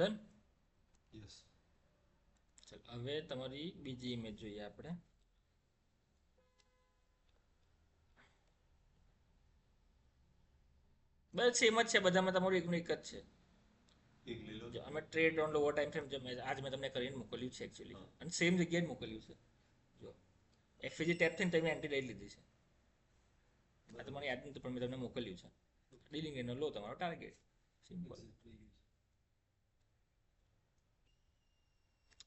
Done. Yes. ચલો હવે તમારી બીજી ઇમેજ જોઈએ આપણે. બસ સેમ જ છે બધામાં, તમારું એકનું એક જ છે. એક લીલો જો ને અમે trade on lower time frame, આજ મેં તમને કરીને મોકલ્યું છે એકચ્યુઅલી, હા. અને સેમ જગ્યાએ જ મોકલ્યું છે. જો એફવીજી ટેપ થઈને તમે એન્ટ્રી લઈ લીધી છે. આ તો મને બરાબર. યાદ નથી પણ મેં તમને મોકલ્યું છે. ડીલિંગ એનો લો તમારો ટાર્ગેટ, સિમ્પલ. એક્ઝેક્ટલી.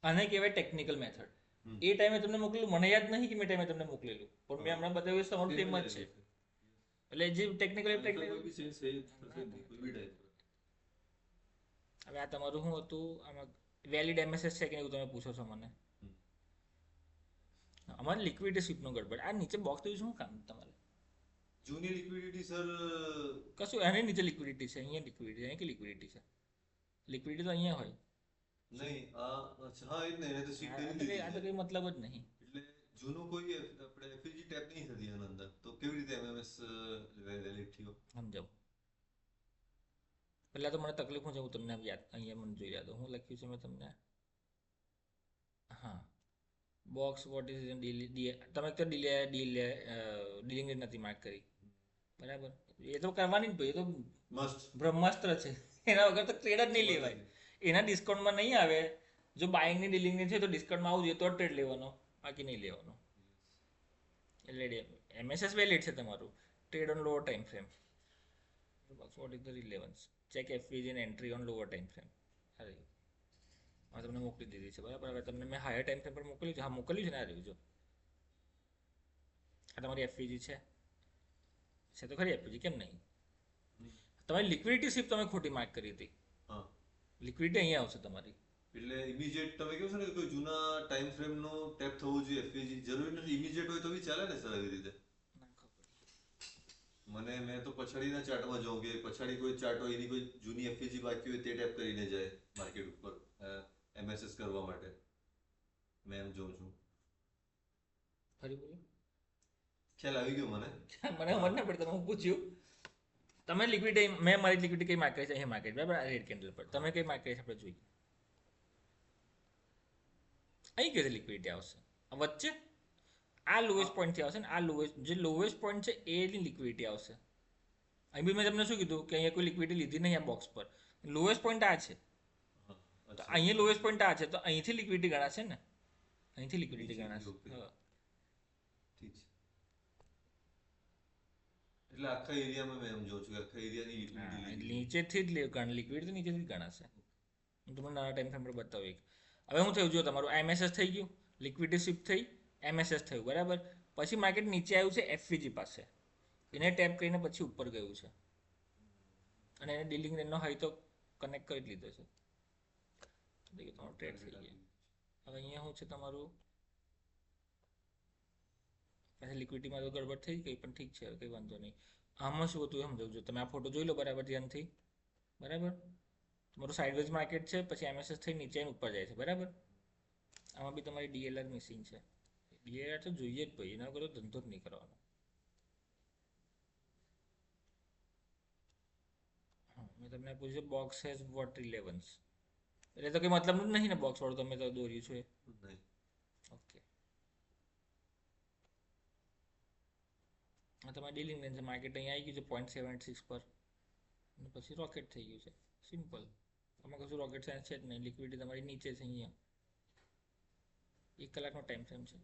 આને કહેવાય ટેકનિકલ મેથડ. હમ. એ ટાઈમે તમને મોકલેલું મને યાદ નહીં કે મેં ટાઈમે તમને મોકલેલું, પણ મેં હા. હમણાં બતાવ્યું તમારું સેમ સેમ જ જ છે. આવ્યું છે. એટલે જે ટેકનિકલ આલ્ફા કોઈ બી સેન્સ થઈ થશે જ નહીં કોઈ બી ટાઈપ પર. હવે આ તમારું શું હતું આમાં, વેલિડ એમએસએસ છે કે એવું તમે પૂછો છો મને. હમ. અમારે લિક્વિડિટી સ્વીપનો ગડબડ. આ નીચે બોક્સ તો શું કામ તમારે? જૂની લિક્વિડિટી સર. કશું એની નીચે લિક્વિડિટી છે, અહીંયા લિક્વિડિટી, અહીં કે લિક્વિડિટી છે? લિક્વિડિટી તો અહીંયા હોય. નહીં આ અચ્છા હા એ જ ને એને તો સીટ કરી આ દીધી તો છે. કંઈ મતલબ જ નહીં. એટલે જૂનું કોઈ આપણે એફઈજી ટેપ નહીં થતી એના અંદર તો કેવી રીતે એમએમએસ વેલિડ થયો. સમજાવું પહેલાં તો મને તકલીફ હું છે, હું તમને યાદ અહીંયા મને જોઈ યાદ હું લખ્યું છે મેં તમને. હા, બોક્સ વોટ ઇઝ તમે તો ડીલિંગ નથી માર્ક કરી, બરાબર? એ તો કરવાની જ ભાઈ, એ તો મસ્ટ. બ્રહ્માસ્ત્ર છે. એના વગર તો ટ્રેડ જ નહીં લેવાય. એના ડિસ્કાઉન્ટમાં નહીં આવે. જો બાઇંગની ડીલિંગની છે તો ડિસ્કાઉન્ટમાં આવવું જોઈએ તો ટ્રેડ લેવાનો, બાકી નહીં લેવાનો. એટલે એમએસએસ વેલિડ છે તમારું. Trade on lower time frame. What is the relevance? Check FVG and entry on lower time frame. અરે હા, તમને મોકલી દીધી છે બરાબર. હવે તમને મેં હાયર ટાઈમ ફ્રેમ પર મોકલ્યું છે. હા મોકલ્યું છે ને, આ રહ્યું જો. આ તમારી એફવીજી છે તો ખરી એફવીજી, કેમ નહીં? તમારી લિક્વિડિટી શિપ તમે ખોટી માર્ક કરી હતી. હા. લિક્વિડિટી અહીંયા આવશે તમારી. એટલે ઇમિડિયેટ તમે કહો છો ને કે કોઈ જૂના ટાઈમ ફ્રેમ નો ટેપ થવું જોઈએ એફઈજી જરૂરી નથી ઇમિડિયેટ હોય તો બી ચાલે ને સર એવી રીતે. મેં તો પછાડીના ચાર્ટમાં જોઉં કે પછાડી કોઈ ચાર્ટ હોય એની કોઈ જૂની એફઈજી બાકી હોય તે ટેપ કરીને જાય માર્કેટ ઉપર એમએસએસ કરવા માટે. મેં એમ જોઉં છું. ફરી બોલો. ખ્યાલ આવી ગયો મને. મને ખબર ના પડે, તમે હું પૂછ્યું. તમે લિક્વિડિટી, મેં મારી લિક્વિડિટી કઈ માર્ક કરી છે? અહીંયા માર્ક કરી બરાબર, રેડ કેન્ડલ પર. તમે કઈ માર્ક કરી છે આપણે જોઈએ. અહીં કઈ લિક્વિડિટી આવશે વચ્ચે? આ લોએસ્ટ પોઈન્ટથી આવશે ને, આ લોએસ્ટ જે લોએસ્ટ પોઈન્ટ છે એની લિક્વિડિટી આવશે. અહીં બી મેં તમને શું કીધું કે અહીંયા કોઈ લિક્વિડિટી લીધી નહીં આ બોક્સ પર. લોએસ્ટ પોઈન્ટ આ છે, હા. તો અચ્છા અહીંયા ઓકે. લોએસ્ટ પોઈન્ટ આ છે, તો અહીંથી લિક્વિડિટી ગણાશે ને, અહીંથી લિક્વિડિટી નીચેથી ગણાશે. ઓકે. હા. ઠીક છે. એટલે આખા એરિયામાં મેં એમ જોઉં છું કે આખા એરિયાની લિક્વિડિટી લીધી છે. નીચેથી જ લિક્વિડિટી તો નીચેથી જ ગણાશે. હું તમને નાના ટાઈમ ફ્રેમ પર બતાવું એક. હવે હું થયું જો તમારું એમએસએસ થઈ ગયું, લિક્વિડિટી શિફ્ટ થઈ, એમએસએસ થયું બરાબર. પછી માર્કેટ નીચે આવ્યું છે એફવીજી પાસે, એને ટેપ કરીને પછી ઉપર ગયું છે, અને એને ડીલિંગ એનો હાઈ તો કનેક્ટ કરી લીધો છે. તમારું ટ્રેડ થઈ ગયો. હવે અહીંયા શું છે તમારું, પછી લિક્વિડિટીમાં તો ગડબડ થઈ ગઈ પણ ઠીક છે, કંઈ વાંધો નહીં. આમાં શું હતું એ સમજાવજો. તમે આ ફોટો જોઈ લો બરાબર ધ્યાનથી, બરાબર. તમારું સાઇડવેઝ માર્કેટ છે, પછી એમએસએસ થઈ નીચે ઉપર જાય છે બરાબર. આમાં બી તમારી ડીએલઆર મિસિંગ છે. ડીએલઆર તો જોઈએ જ ભાઈ, એના વગર તો ધંધો જ નહીં કરવાનો. મેં તમને પૂછ્યું બોક્સ હેઝ વોટ રિલેવન્સ, એટલે તો કંઈ મતલબ નહીં ને બોક્સ વાળું તમે તો દોર્યું છે. નહીં. ઓકે, આ તમારી ડીલિંગ રેન્જ છે. માર્કેટ અહીંયા આવી ગયું છે 0.76 પર, અને પછી રોકેટ થઈ ગયું છે. સિમ્પલ. આમાં કશું રોકેટ સાયન્સ છે જ નહીં. લિક્વિડિટી તમારી નીચે છે, અહીંયા 1 કલાકનો ટાઈમ ફ્રેમ છે.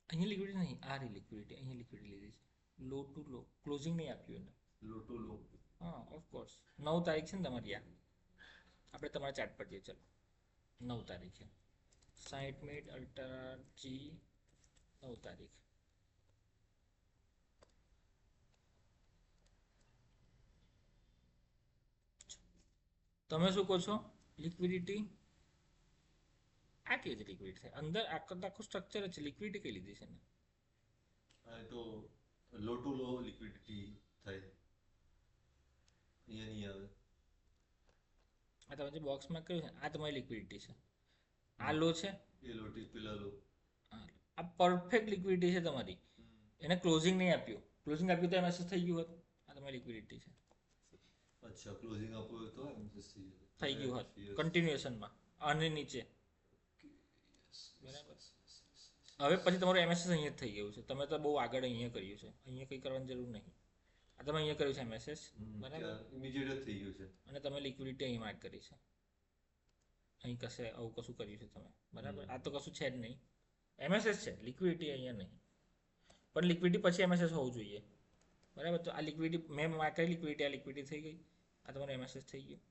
અહીંયા લિક્વિડિટી નહીં, આ રહી લિક્વિડિટી, અહીંયા લિક્વિડિટી લીધી છે. લો ટુ લો ક્લોઝિંગ નહીં આપ્યું એને. લો ટુ લો. હા ઓફકોર્સ. 9 તારીખ છે ને તમારી આ. આપણે તમારા ચાર્ટ પર જઈએ. ચલો 9 તારીખે 60 મિનિટ અલ્ટ્રા જી, 9 તારીખ. તમે શું કહો છો? લિક્વિડિટી આ કેવી રીતે લિક્વિડ થાય? અંદર આખું સ્ટ્રક્ચર છે, લિક્વિડિટી કઈ લીધી છે ને? હા તો લો ટુ લો લિક્વિડિટી થાય અહીંયા નહીં આવે. આ તમે જે બોક્સમાં કર્યું છે આ તમારી લિક્વિડિટી છે. આ લો છે, એ લો ટી પેલા લો. આ પરફેક્ટ લિક્વિડિટી છે તમારી. એને ક્લોઝિંગ નહીં આપ્યું. ક્લોઝિંગ આપ્યું તો એમએસએસ થઈ ગયું હોત. આ તમારી લિક્વિડિટી છે, અચ્છા ક્લોઝિંગ આપવું હોય તો MSS થઈ ગયું હોત Yes. કન્ટિન્યુએશનમાં આની નીચે. Yes. બરાબર. હવે પછી તમારું એમએસએસ અહીંયા જ થઈ ગયું છે. તમે તો બહુ આગળ અહીંયા કર્યું છે, અહીંયા કંઈ કરવાની જરૂર નહીં. આ તમે અહીંયા કર્યું છે એમએસએસ, બરાબર, ઇમિડિયેટ થઈ ગયું છે. અને તમે લિક્વિડિટી અહીં માર્ક કરી છે. અહીં કશે આવું કશું કર્યું છે તમે, બરાબર. આ તો કશું છે જ નહીં, એમએસએસ છે, લિક્વિડિટી અહીંયા નહીં. પણ લિક્વિડિટી પછી એમએસએસ હોવું જોઈએ, બરાબર. તો આ લિક્વિડિટી મેં માર્ક કરી, લિક્વિડિટી આ લિક્વિડિટી થઈ ગઈ, આ તમારું એમએસએસ થઈ ગયું,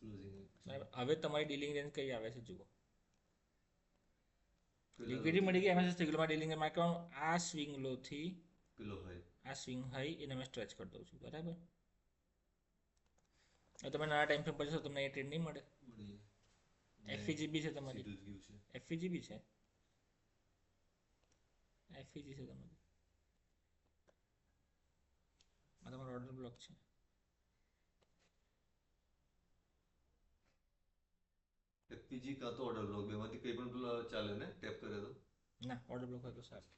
ક્લોઝિંગ બરાબર. હવે તમારી ડીલિંગ રેન્જ કઈ આવે છે જુઓ. લિક્વિડિટી મળી ગઈ, એમએસએસ થઈ ગયું. મારે ડીલિંગ માર્ક કરવાનું આ સ્વિંગ લો થી પેલો હોય આ સ્વિંગ હાઈ એને મેં સ્ટ્રેચ કરી દઉં છું, બરાબર. હવે તમે નાના ટાઈમ ફ્રેમ પર જશો તમને એ ટ્રેડ નહીં મળે. મળી એફઈજીબી છે તમારી, સીધું જ ગયું છે. એફઈજીબી છે, એફઈજી છે તમારી. આ તમારો ઓર્ડર બ્લોક છે. FPG કાં તો ઓર્ડર બ્લોક બેમાંથી કંઈ પણ પેલા ચાલે ને ટેપ કરે તો ના, ઓર્ડર બ્લોક હોય તો સારું,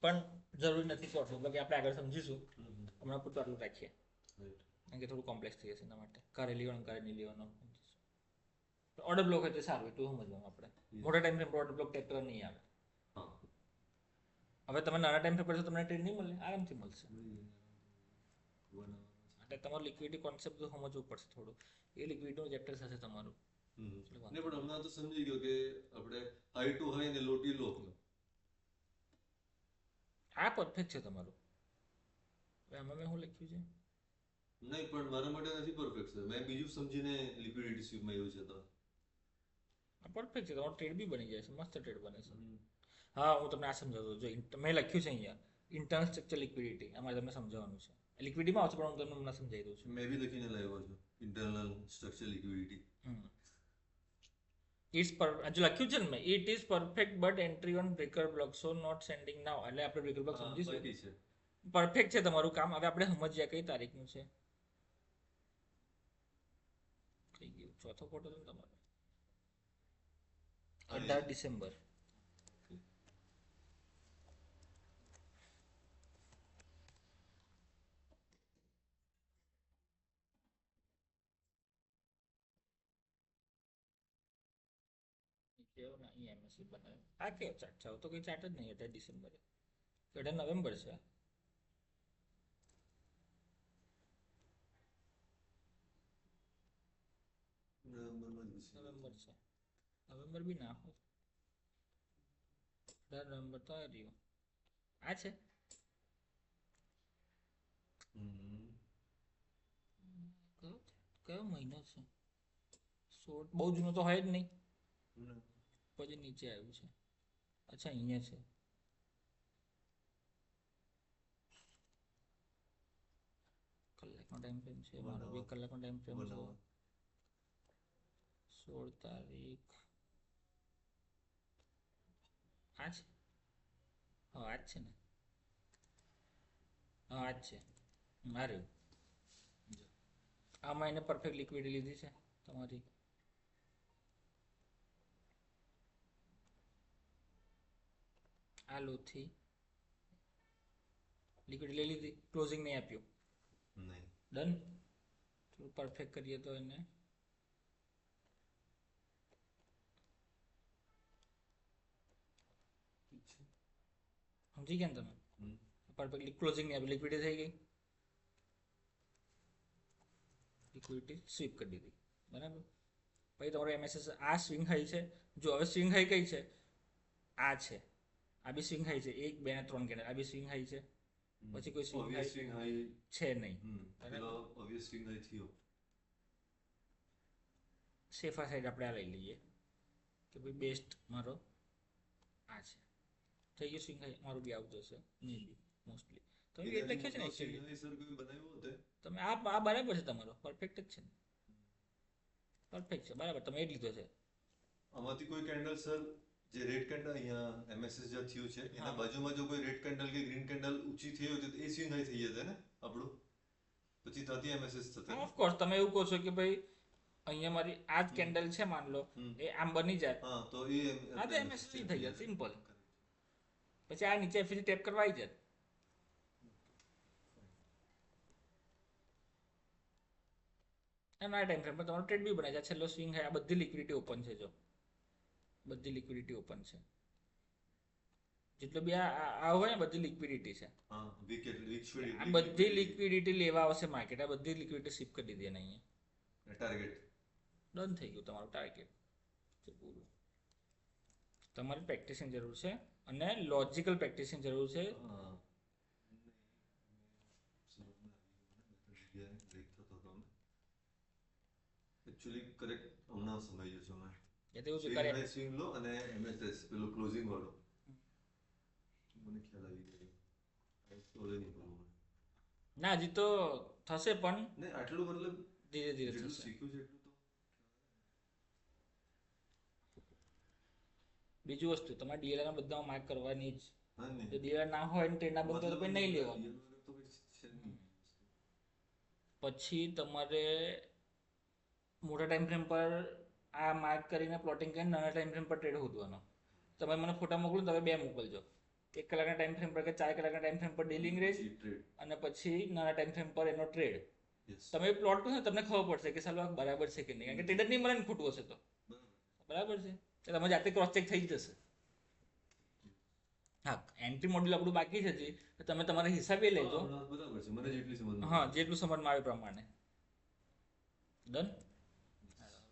પણ જરૂરી નથી કે ઓર્ડર બ્લોક આપણે આગળ સમજીશું. હમણાં પૂરતું આટલું રાખીએ, કારણ કે થોડું કોમ્પ્લેક્સ થઈ જશે એના માટે. કારે લેવાનું કારે નહીં લેવાનું ઓર્ડર બ્લોક હોય તો સારું, એટલું સમજવાનું આપણે. મોટા ટાઈમ ફ્રેમ પર ઓર્ડર બ્લોક ટેપ કરવા નહીં આવે. હા હવે તમે નાના ટાઈમ ફ્રેમ પર છો તમને ટ્રેડ નહીં મળે, આરામથી મળશે. એટલે તમારું લિક્વિડિટી કોન્સેપ્ટ તો સમજવું પડશે થોડું. એ લિક્વિડિટીનું ચેપ્ટર થશે તમારું. ને પણ હમણાં તો સમજી ગયો કે આપણે હાઈ ટુ હાઈ ને લો ટુ લો આ પરફેક્ટ છે તમારું. હવે આમાં મેં શું લખ્યું છે? નહીં પણ મારા માટે નથી પરફેક્ટ સર. મેં બીજું સમજીને લિક્વિડિટી સ્વીપમાં આવ્યું છે તો આ પરફેક્ટ છે, તમારો ટ્રેડ બી બની જાય છે, મસ્ત ટ્રેડ બને છે. હા, હું તમને આ સમજાવું છું. જો મેં લખ્યું છે અહીંયા ઇન્ટર્નલ સ્ટ્રક્ચર લિક્વિડિટી, આમાં તમને સમજાવવાનું છે. લિક્વિડિટીમાં આવશે પણ હું તમને હમણાં સમજાવી દઉં છું. મેં બી લખીને લાવ્યો છું ઇન્ટરનલ સ્ટ્રક્ચર લિક્વિડિટી. ઇટ્સ પર જો લખ્યું છે ને મેં, it is perfect but entry on breaker block so not sending now. એટલે આપણે બ્રેકર બ્લોક સમજીશું. છે પરફેક્ટ છે તમારું કામ. હવે આપણે સમજ્યા કઈ તારીખનું છે. થઈ ગયું ચોથો ફોટો છે ને તમારો, 18 ડિસેમ્બર. અહીંયા MSC બનાવ્યો. આ કેવો ચાર્ટ છે? તો કોઈ ચાર્ટ જ નહીં. 18 ડિસેમ્બરે, 18 નવેમ્બર છે. નવેમ્બર છે, નવેમ્બર બી ના હોય. 18 નવેમ્બર તો આ રહ્યો. આ છે કયો મહિનો છે? 16. બહુ જૂનો તો હોય જ નહીં, પછી નીચે આવ્યું છે. અચ્છા, અહીંયા છે. કલાકનો ટાઈમ ફ્રેમ છે મારો, 2 કલાકનો ટાઈમ ફ્રેમ છે. 16 તારીખ આ છે. હા, આ જ છે ને. હા, આ જ છે. આ રહ્યું. આમાં એને પરફેક્ટ લિક્વિડિટી લીધી છે તમારી. આ લોથી લિક્વિડિટી લઈ લીધી, ક્લોઝિંગ નહીં આપ્યું. નહીં ડન. થોડું પરફેક્ટ કરીએ તો એને સમજી ગયા ને તમે? પરફેક્ટલી ક્લોઝિંગ નહીં આપ્યું, લિક્વિડિટી થઈ ગઈ. લિક્વિડિટી સ્વીપ કરી દીધી, બરાબર. પછી તમારો એમએસએસ આ સ્વિંગ હાઈ છે. જો હવે સ્વિંગ હાઈ કઈ છે? આ છે. આ બી સ્વિંગ હાઈ છે. 1 2 અને 3 કેન્ડલ. આ બી સ્વિંગ હાઈ છે. પછી કોઈ સ્વિંગ હાઈ છે નહીં. પેલો ઓબ્વિયસ સ્વિંગ હાઈ થયો. સેફર સાઈડ આપણે આ લઈ લઈએ કે ભાઈ બેસ્ટ મારો આ છે. થઈ ગયું સ્વિંગ હાઈ. મારું બી આવું જશે મે બી મોસ્ટલી. તો એ લખ્યું છે ને એકચ્યુઅલી સર કોઈ બનાવ્યો હતો તમે આ બરાબર છે તમારો, પરફેક્ટ જ છે ને, પરફેક્ટ છે, બરાબર. તમે એ જ લીધો છે. આમાંથી કોઈ કેન્ડલ સર જે રેડ કેન્ડલ અહીંયા એમએસએસ જે થયું છે એના બાજુમાં જો કોઈ રેડ કેન્ડલ કે ગ્રીન કેન્ડલ ઊંચી થઈ હોય તો એ સ્વિંગ હાઈ થઈ જશે ને આપણું, પછી ત્યાંથી એમએસએસ થશે. ઓફ કોર્સ તમે એવું કહો છો કે ભાઈ અહીંયા મારી આ જ કેન્ડલ છે માન લો, એ આમ બની જાય, હા તો એ હા તો એમએસએસ થઈ જાય, સિમ્પલ. પછી આ નીચે એફસી ટેપ કરવા આવી જાય. અને આ ટાઈમ ફ્રેમ પર તમારો ટ્રેડ બી બનાવી જાય. છેલ્લો સ્વિંગ છે, આ બધી લિક્વિડિટી ઓપન છે. જો બધી લિક્વિડિટી ઓપન છે, જેટલો બી આ હોય ને બધી લિક્વિડિટી છે. હા, વીક સ્પીડ આ બધી લિક્વિડિટી લેવા આવશે માર્કેટ. આ બધી લિક્વિડિટી શિફ્ટ કરી દીધી એને અહીંયા. ટાર્ગેટ ડન થઈ ગયું તમારું ટાર્ગેટ. પૂરું. તમારી પ્રેક્ટિસની જરૂર છે અને લોજિકલ પ્રેક્ટિસની જરૂર છે. એકચ્યુઅલી કરેક્ટ હમણાં સમજાયું છે મેં. એ તો એવું છે કરે સ્વિંગ લો અને એમએસએસ પેલું ક્લોઝિંગ વાળો મને ખ્યાલ આવી ગયો. ઓલે નહીં બોલું ના, હજી તો થશે પણ ને આટલું મતલબ ધીરે ધીરે જેટલું થશે. શીખ્યું છે એટલું તો બીજું વસ્તુ તમારે ડીએલઆર ના બધામાં માર્ક કરવાની જ. હા ને જો ડીએલઆર ના હોય ને ટ્રેડ ના બનતો તો પછી નહીં લેવાનું. તો કઈ છે નહીં. પછી તમારે મોટા ટાઈમ ફ્રેમ પર આ માર્ક કરીને પ્લોટિંગ કરીને નાના ટાઈમ ફ્રેમ પર ટ્રેડ શોધવાનો. તમે મને ફોટા મોકલો ને તમે 2 મોકલજો. 1 કલાકના ટાઈમ ફ્રેમ પર કે 4 કલાકના ટાઈમ ફ્રેમ પર ડીલિંગ રેન્જ ટ્રેડ અને પછી નાના ટાઈમ ફ્રેમ પર એનો ટ્રેડ. યસ તમે પ્લોટ કરો તમને ખબર પડશે કે સાલું આ બરાબર છે કે નહીં. કારણ કે ટ્રેડ જ નહીં મળે ને ખોટું હશે તો. બરાબર છે, એટલે તમે જાતે ક્રોસ ચેક થઈ જ જશે. હા, એન્ટ્રી મોડ્યુલ આપણું બાકી છે હજી, તો તમે તમારા હિસાબે લેજો. બરાબર છે, મને જેટલી સમજ હા, જેટલું સમજમાં આવે પ્રમાણે. ડન.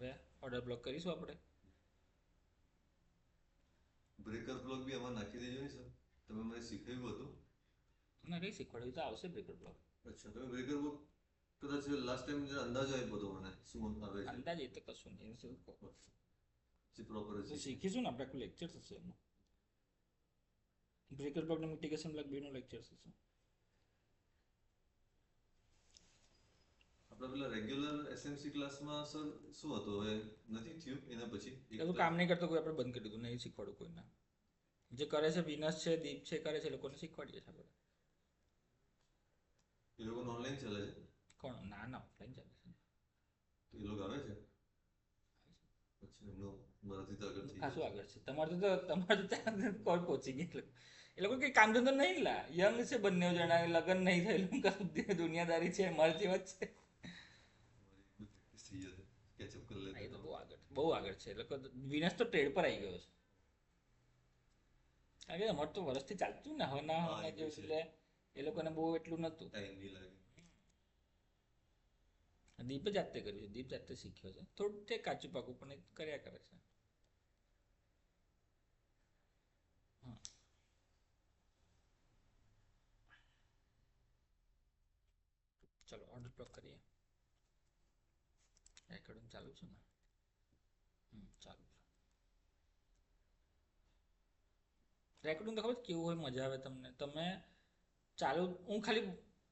હવે ઓર્ડર બ્લોક કરીશું આપણે. બ્રેકર બ્લોક બી આમાં નાખી દેજો ને સર. તમે મને શીખવ્યું હતું. ના, કંઈ શીખવાડ્યું તો આવશે બ્રેકર બ્લોક. અચ્છા, તમે બ્રેકર બ્લોક કદાચ લાસ્ટ ટાઈમ જે અંદાજો આપ્યો હતો મને શું આવે છે અંદાજે તો કશું નહીં. જે પ્રોપર તો છે. શીખીશું ને આપણે, આખું લેક્ચર થશે એમાં. બ્રેકર બ્લોક ને મિટિગેશન બ્લોક બેનો લેક્ચર થશે. આપણા પેલા રેગ્યુલર એસએમસી ક્લાસમાં સર શું હતું હવે નથી થયું એના પછી એવું કામ નહીં કરતો કોઈ, આપણે બંધ કરી દીધું, નહીં શીખવાડું કોઈને. જે કરે છે વિનસ છે, દીપ છે, કરે છે, લોકોને શીખવાડીએ છીએ આપણે. એ લોકો ઓનલાઈન ચાલે છે કોણ? ના ના, ઓફલાઈન ચાલે છે. તો એ લોકો આવે છે. અચ્છા, એમનો મારાથી તો આગળ થઈ ખાસું આગળ છે. તમારું તો ત્યાં કોલ પહોંચી ગયેલું. એ લોકો કંઈ કામ ધંધો નહીં લા, યંગ છે બંને જણા, લગ્ન નહીં થયેલું, કશું દુનિયાદારી છે, મારી જેવા જ છે. પ્રેક્ટિસ થઈ જશે, કેચઅપ કરી હા, એ તો લેતા. બહુ આગળ છે. એ લોકો વિનસ તો ટ્રેડ પર આવી ગયો છે. કારણ કે અમારે તો વર્ષથી ચાલતું ને, હવે ના હા, હવે એ તો જેવું, છે. એટલે એ લોકોને બહુ એટલું નહોતું. ટાઈમ નહીં લાગે. દીપે જાતે કર્યું છે, દીપ જાતે શીખ્યો છે. થોડું તે કાચું પાકું પણ એ કર્યા કરે છે. ચલો ઓર્ડર બ્લોક કરીએ. રેકોર્ડિંગ ચાલુ છે ને? ચાલુ છે. રેકોર્ડિંગ તો ખબર છે કેવું હોય, મજા આવે તમને. તમે ચાલુ, હું ખાલી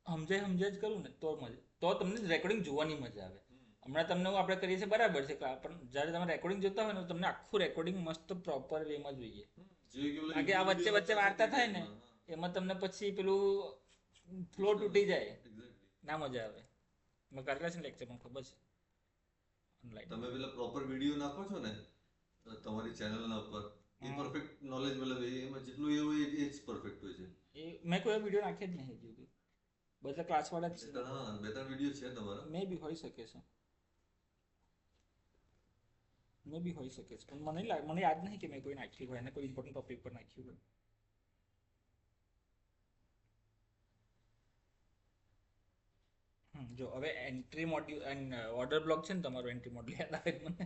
સમજાય જ કરું ને તો મજા, તો તમને રેકોર્ડિંગ જોવાની મજા આવે. હમણાં તમને આપણે કરીએ છીએ બરાબર છે, પણ જ્યારે તમે રેકોર્ડિંગ જોતા હોય ને તમને આખું રેકોર્ડિંગ મસ્ત પ્રોપર વેમાં જોઈએ. કારણ કે આ વચ્ચે વચ્ચે વાર્તા થાય ને એમાં તમને પછી પેલું ફ્લો તૂટી જાય, ના મજા આવે. મેં કરેલા છે લેક્ચર, મને ખબર છે ઓનલાઈન. તમે પેલા પ્રોપર વિડીયો નાખો છો ને તમારી ચેનલના ઉપર, એ પરફેક્ટ નોલેજ મતલબ એમાં જેટલું એ હોય એ જ પરફેક્ટ હોય છે. એ મેં કોઈ વિડીયો નાખ્યો જ નહીં હજુ સુધી. બધા ક્લાસવાળા જ છે. હા, 2-3 વિડીયો છે તમારા. મે બી હોઈ શકે છે, મે બી હોઈ શકે છે, પણ મને લાગે, મને યાદ નહીં કે મેં કોઈ નાખ્યું હોય અને કોઈ ઇમ્પોર્ટન્ટ ટોપિક પર નાખ્યું હોય. જો હવે entry module and order block છે ને તમારો, એન્ટ્રી મોડ્યુલ યાદ આવે મને,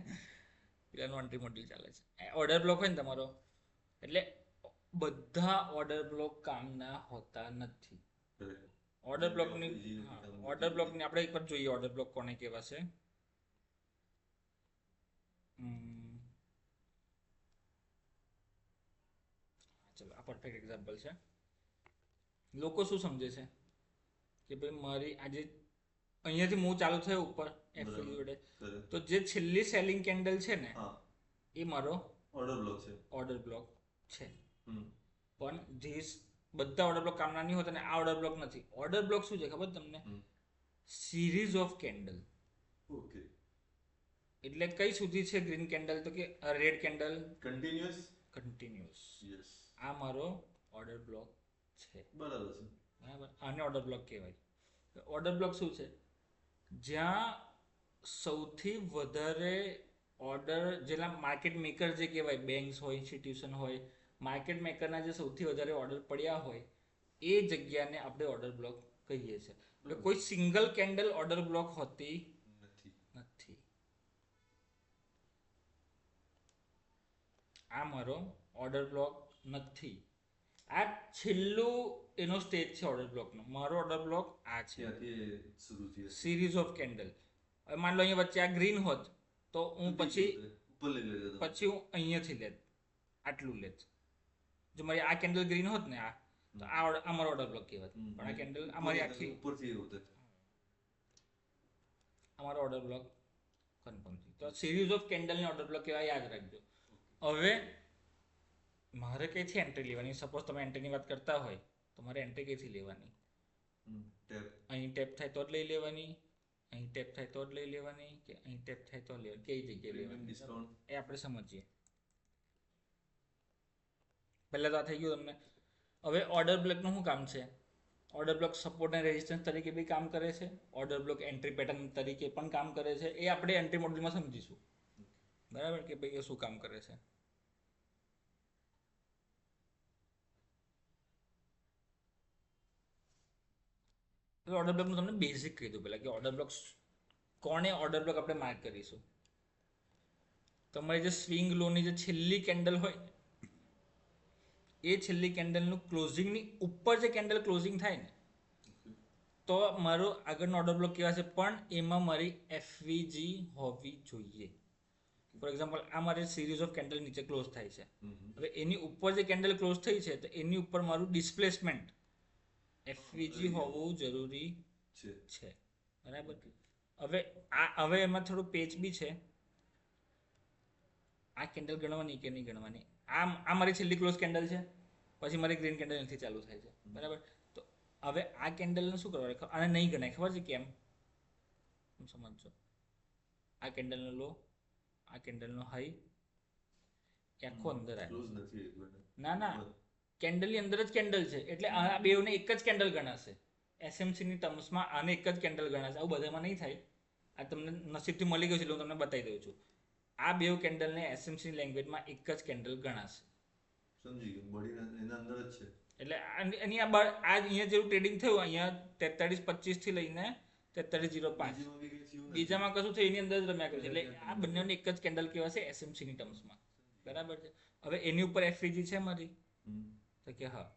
પેલાનું એન્ટ્રી મોડ્યુલ ચાલે છે. ઓર્ડર બ્લોક હોય ને તમારો, એટલે બધા ઓર્ડર બ્લોક કામના હોતા નથી. ઓર્ડર બ્લોકની આપણે એકવાર જોઈએ ઓર્ડર બ્લોક કોને કહેવા છે. ચલો આ પરફેક્ટ એક્ઝામ્પલ છે. લોકો શું સમજે છે કે ભાઈ મારી આજે અહીંયાથી મૂવ ચાલુ થયો ઉપર એફએલ જોડે, તો જે છેલ્લી સેલિંગ કેન્ડલ છે ને એ મારો ઓર્ડર બ્લોક છે. પણ જે બધા ઓર્ડર બ્લોક કામના નહીં હોતા ને આ ઓર્ડર બ્લોક નથી. ઓર્ડર બ્લોક શું છે ખબર તમને? Series of candle. ઓકે, એટલે કઈ સુધી છે ગ્રીન કેન્ડલ? તો કે red candle continuous. Continuous. Yes, આ મારો ઓર્ડર બ્લોક છે. બરાબર છે. બરાબર, આને ઓર્ડર બ્લોક કહેવાય. ઓર્ડર બ્લોક શું છે? જ્યાં સૌથી વધારે ઓર્ડર, જેના માર્કેટ મેકર જે કહેવાય, બેંક્સ હોય, ઇન્સ્ટિટ્યુશન હોય, માર્કેટ મેકરના જે સૌથી વધારે ઓર્ડર પડ્યા હોય એ જગ્યાને આપણે ઓર્ડર બ્લોક કહીએ છીએ. એટલે કોઈ સિંગલ કેન્ડલ ઓર્ડર બ્લોક હોતી નથી. આ મારો ઓર્ડર બ્લોક નથી. આ છેલ્લું એનો સ્ટેજ છે ઓર્ડર બ્લોકનો. મારો ઓર્ડર બ્લોક આ છે, ત્યાંથી શરૂ થયો. Series of candle. હવે માન લો અહીંયા વચ્ચે આ ગ્રીન હોત તો હું પછી ઉપર લઈ લેજો તમે. પછી હું અહીંયાથી લેત, આટલું લેત. જો મારી આ કેન્ડલ ગ્રીન હોત ને, આ તો આ મારો ઓર્ડર બ્લોક કહેવાત. પણ આ કેન્ડલ અમારી આખી ઉપરથી એવું થતું. અમારો ઓર્ડર બ્લોક કન્ફર્મ થઈ. તો સિરીઝ ઓફ કેન્ડલને ઓર્ડર બ્લોક કહેવાય, યાદ રાખજો. હવે મારે કઈથી એન્ટ્રી લેવાની? સપોઝ તમે એન્ટ્રીની વાત કરતા હોય તો મારે એન્ટ્રી કઈથી લેવાની? અહીં ટેપ થાય તો જ લઈ લેવાની, અહીં ટેપ થાય તો જ લઈ લેવાની, કે અહીં ટેપ થાય તો લેવાની, કઈ જગ્યાએ લેવાની એ આપણે સમજીએ. પહેલા તો આ થઈ ગયું તમને. હવે ઓર્ડર બ્લોકનું શું કામ છે? ઓર્ડર બ્લોક સપોર્ટ અને રેઝિસ્ટન્સ તરીકે બી કામ કરે છે. ઓર્ડર બ્લોક એન્ટ્રી પેટર્ન તરીકે પણ કામ કરે છે. એ આપણે એન્ટ્રી મોડ્યુલમાં સમજીશું, બરાબર, કે ભાઈ એ શું કામ કરે છે. ઓર્ડર બ્લોકનું તમને બેઝિક કહી દઉં પહેલાં, કે ઓર્ડર બ્લોક કોને ઓર્ડર બ્લોક આપણે માર્ક કરીશું. તમારી જે સ્વિંગ લોની જે છેલ્લી કેન્ડલ હોય ને, એ છેલ્લી કેન્ડલનું ક્લોઝિંગની ઉપર જે કેન્ડલ ક્લોઝિંગ થાય ને, તો મારો આગળનો ઓર્ડર બ્લોક કેવા છે? પણ એમાં મારી એફવીજી હોવી જોઈએ. ફોર એક્ઝામ્પલ, આ મારી સિરીઝ ઓફ કેન્ડલ નીચે ક્લોઝ થાય છે. હવે એની ઉપર જે કેન્ડલ ક્લોઝ થઈ છે તો એની ઉપર મારું ડિસ્પ્લેસમેન્ટ એફવીજી હોવું જરૂરી છે, બરાબર. હવે એમાં થોડું પેચ બી છે. આ કેન્ડલ ગણવાની કે નહીં ગણવાની? આ મારી છેલ્લી ક્લોઝ કેન્ડલ છે, પછી મારી ગ્રીન કેન્ડલ નથી ચાલુ થાય છે, બરાબર. તો હવે આ કેન્ડલને શું કરવાનું? આને નહીં ગણાય. ખબર છે કેમ? સમજો. આ કેન્ડલનો લો, આ કેન્ડલનો હાઈ, આખો અંદર આવે. ના, કેન્ડલની અંદર જ કેન્ડલ છે એટલે આ બેવને એક જ કેન્ડલ ગણાશે. એસએમસીની ટર્મ્સમાં આને એક જ કેન્ડલ ગણાશે. આવું બધામાં નહીં થાય. આ તમને નસીબથી મળી ગયું છે એટલે હું તમને બતાવી દઉં છું. આ બેવ કેન્ડલને એસએમસીની લેંગ્વેજમાં એક જ કેન્ડલ ગણાશે. સમજી ગયો. બોડી એના અંદર જ છે. એટલે એની આ અહીંયા જેવું ટ્રેડિંગ થયું, અહીંયા 43.25 થી લઈને 43.05, બીજામાં કશું થયું એની અંદર જ રમ્યા કર્યું છે. એટલે આ બંનેને એક જ કેન્ડલ કહેવાશે એસએમસીની ટર્મ્સમાં, બરાબર છે. હવે એની ઉપર એફવીજી છે મારી, તો કે હા,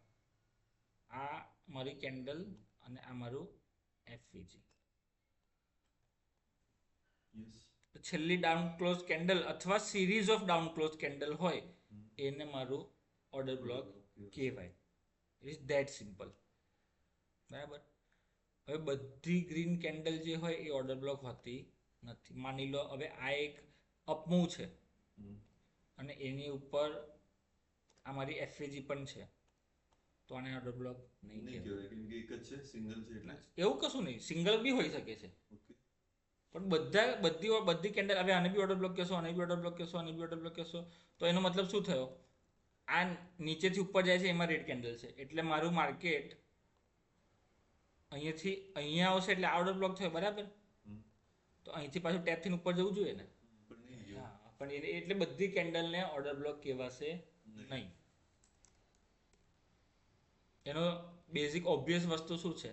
આ મારી કેન્ડલ અને આ મારું એફવીજી. તો છેલ્લી ડાઉન ક્લોઝ કેન્ડલ અથવા series of down close candle હોય એને મારું ઓર્ડર બ્લોક કહેવાય. ઇટ્સ ધેટ સિમ્પલ, બરાબર. હવે બધી ગ્રીન કેન્ડલ જે હોય એ ઓર્ડર બ્લોક હોતી નથી. માની લો હવે આ એક અપમૂવ છે અને એની ઉપર આ મારી એફવીજી પણ છે, તો આને ઓર્ડર બ્લોક નહીં કહેવાય. કેમ કે એક જ છે, સિંગલ છે એટલે. એવું કશું નહીં, સિંગલ બી હોઈ શકે છે. પણ બધી કેન્ડલ, હવે આને બી ઓર્ડર બ્લોક કહેશો, આને બી ઓર્ડર બ્લોક કહેશો, આને બી ઓર્ડર બ્લોક કહેશો, તો એનો મતલબ શું થયો? આ નીચેથી ઉપર જાય છે એમાં રેડ કેન્ડલ છે, એટલે મારું માર્કેટ અહીંયાથી અહીંયા આવશે એટલે આ ઓર્ડર બ્લોક થયો, બરાબર. તો અહીંથી પાછું ટેપથી ઉપર જવું જોઈએ ને. હા, પણ એટલે બધી કેન્ડલને ઓર્ડર બ્લોક કહેવાશે નહીં. એનો બેઝિક ઓબ્વિયસ વસ્તુ શું છે?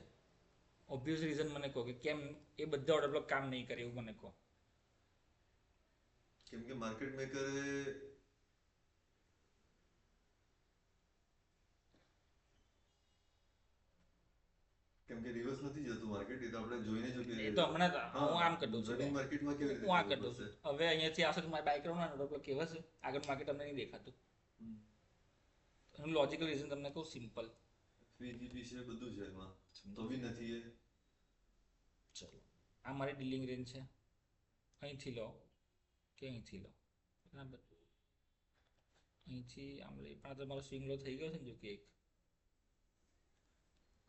ઓબ્વિયસ રીઝન મને કહો કે કેમ એ બધા ઓર્ડર બ્લોક કામ નહીં કરે, એવું મને કહો. કેમ કે માર્કેટ મેકરે કેમ કે રિવર્સ નથી જતું માર્કેટ, એ તો આપણે જોઈને જો કે એ તો હમણાં હું આમ કરતો છું, રનિંગ માર્કેટમાં કેવી રીતે હું આ કરતો છું. હવે અહીંયાથી આવશે તો મારે બાય કરવાનું, ઓર્ડર બ્લોક કેવા છે? આગળ માર્કેટ તમને નહીં દેખાતું. એનું લોજિકલ રીઝન તમને કહું, સિમ્પલ. વીજીપી છે, બધું છે એમાં, તો બી નથી એ. ચલો, આ મારી ડીલિંગ રેન્જ છે. અહીંથી લો કે અહીંથી લો, બરાબર. અહીંથી આમ લઈ, પણ આ તમારો સ્વિંગ લો થઈ ગયો છે ને, જો કે એક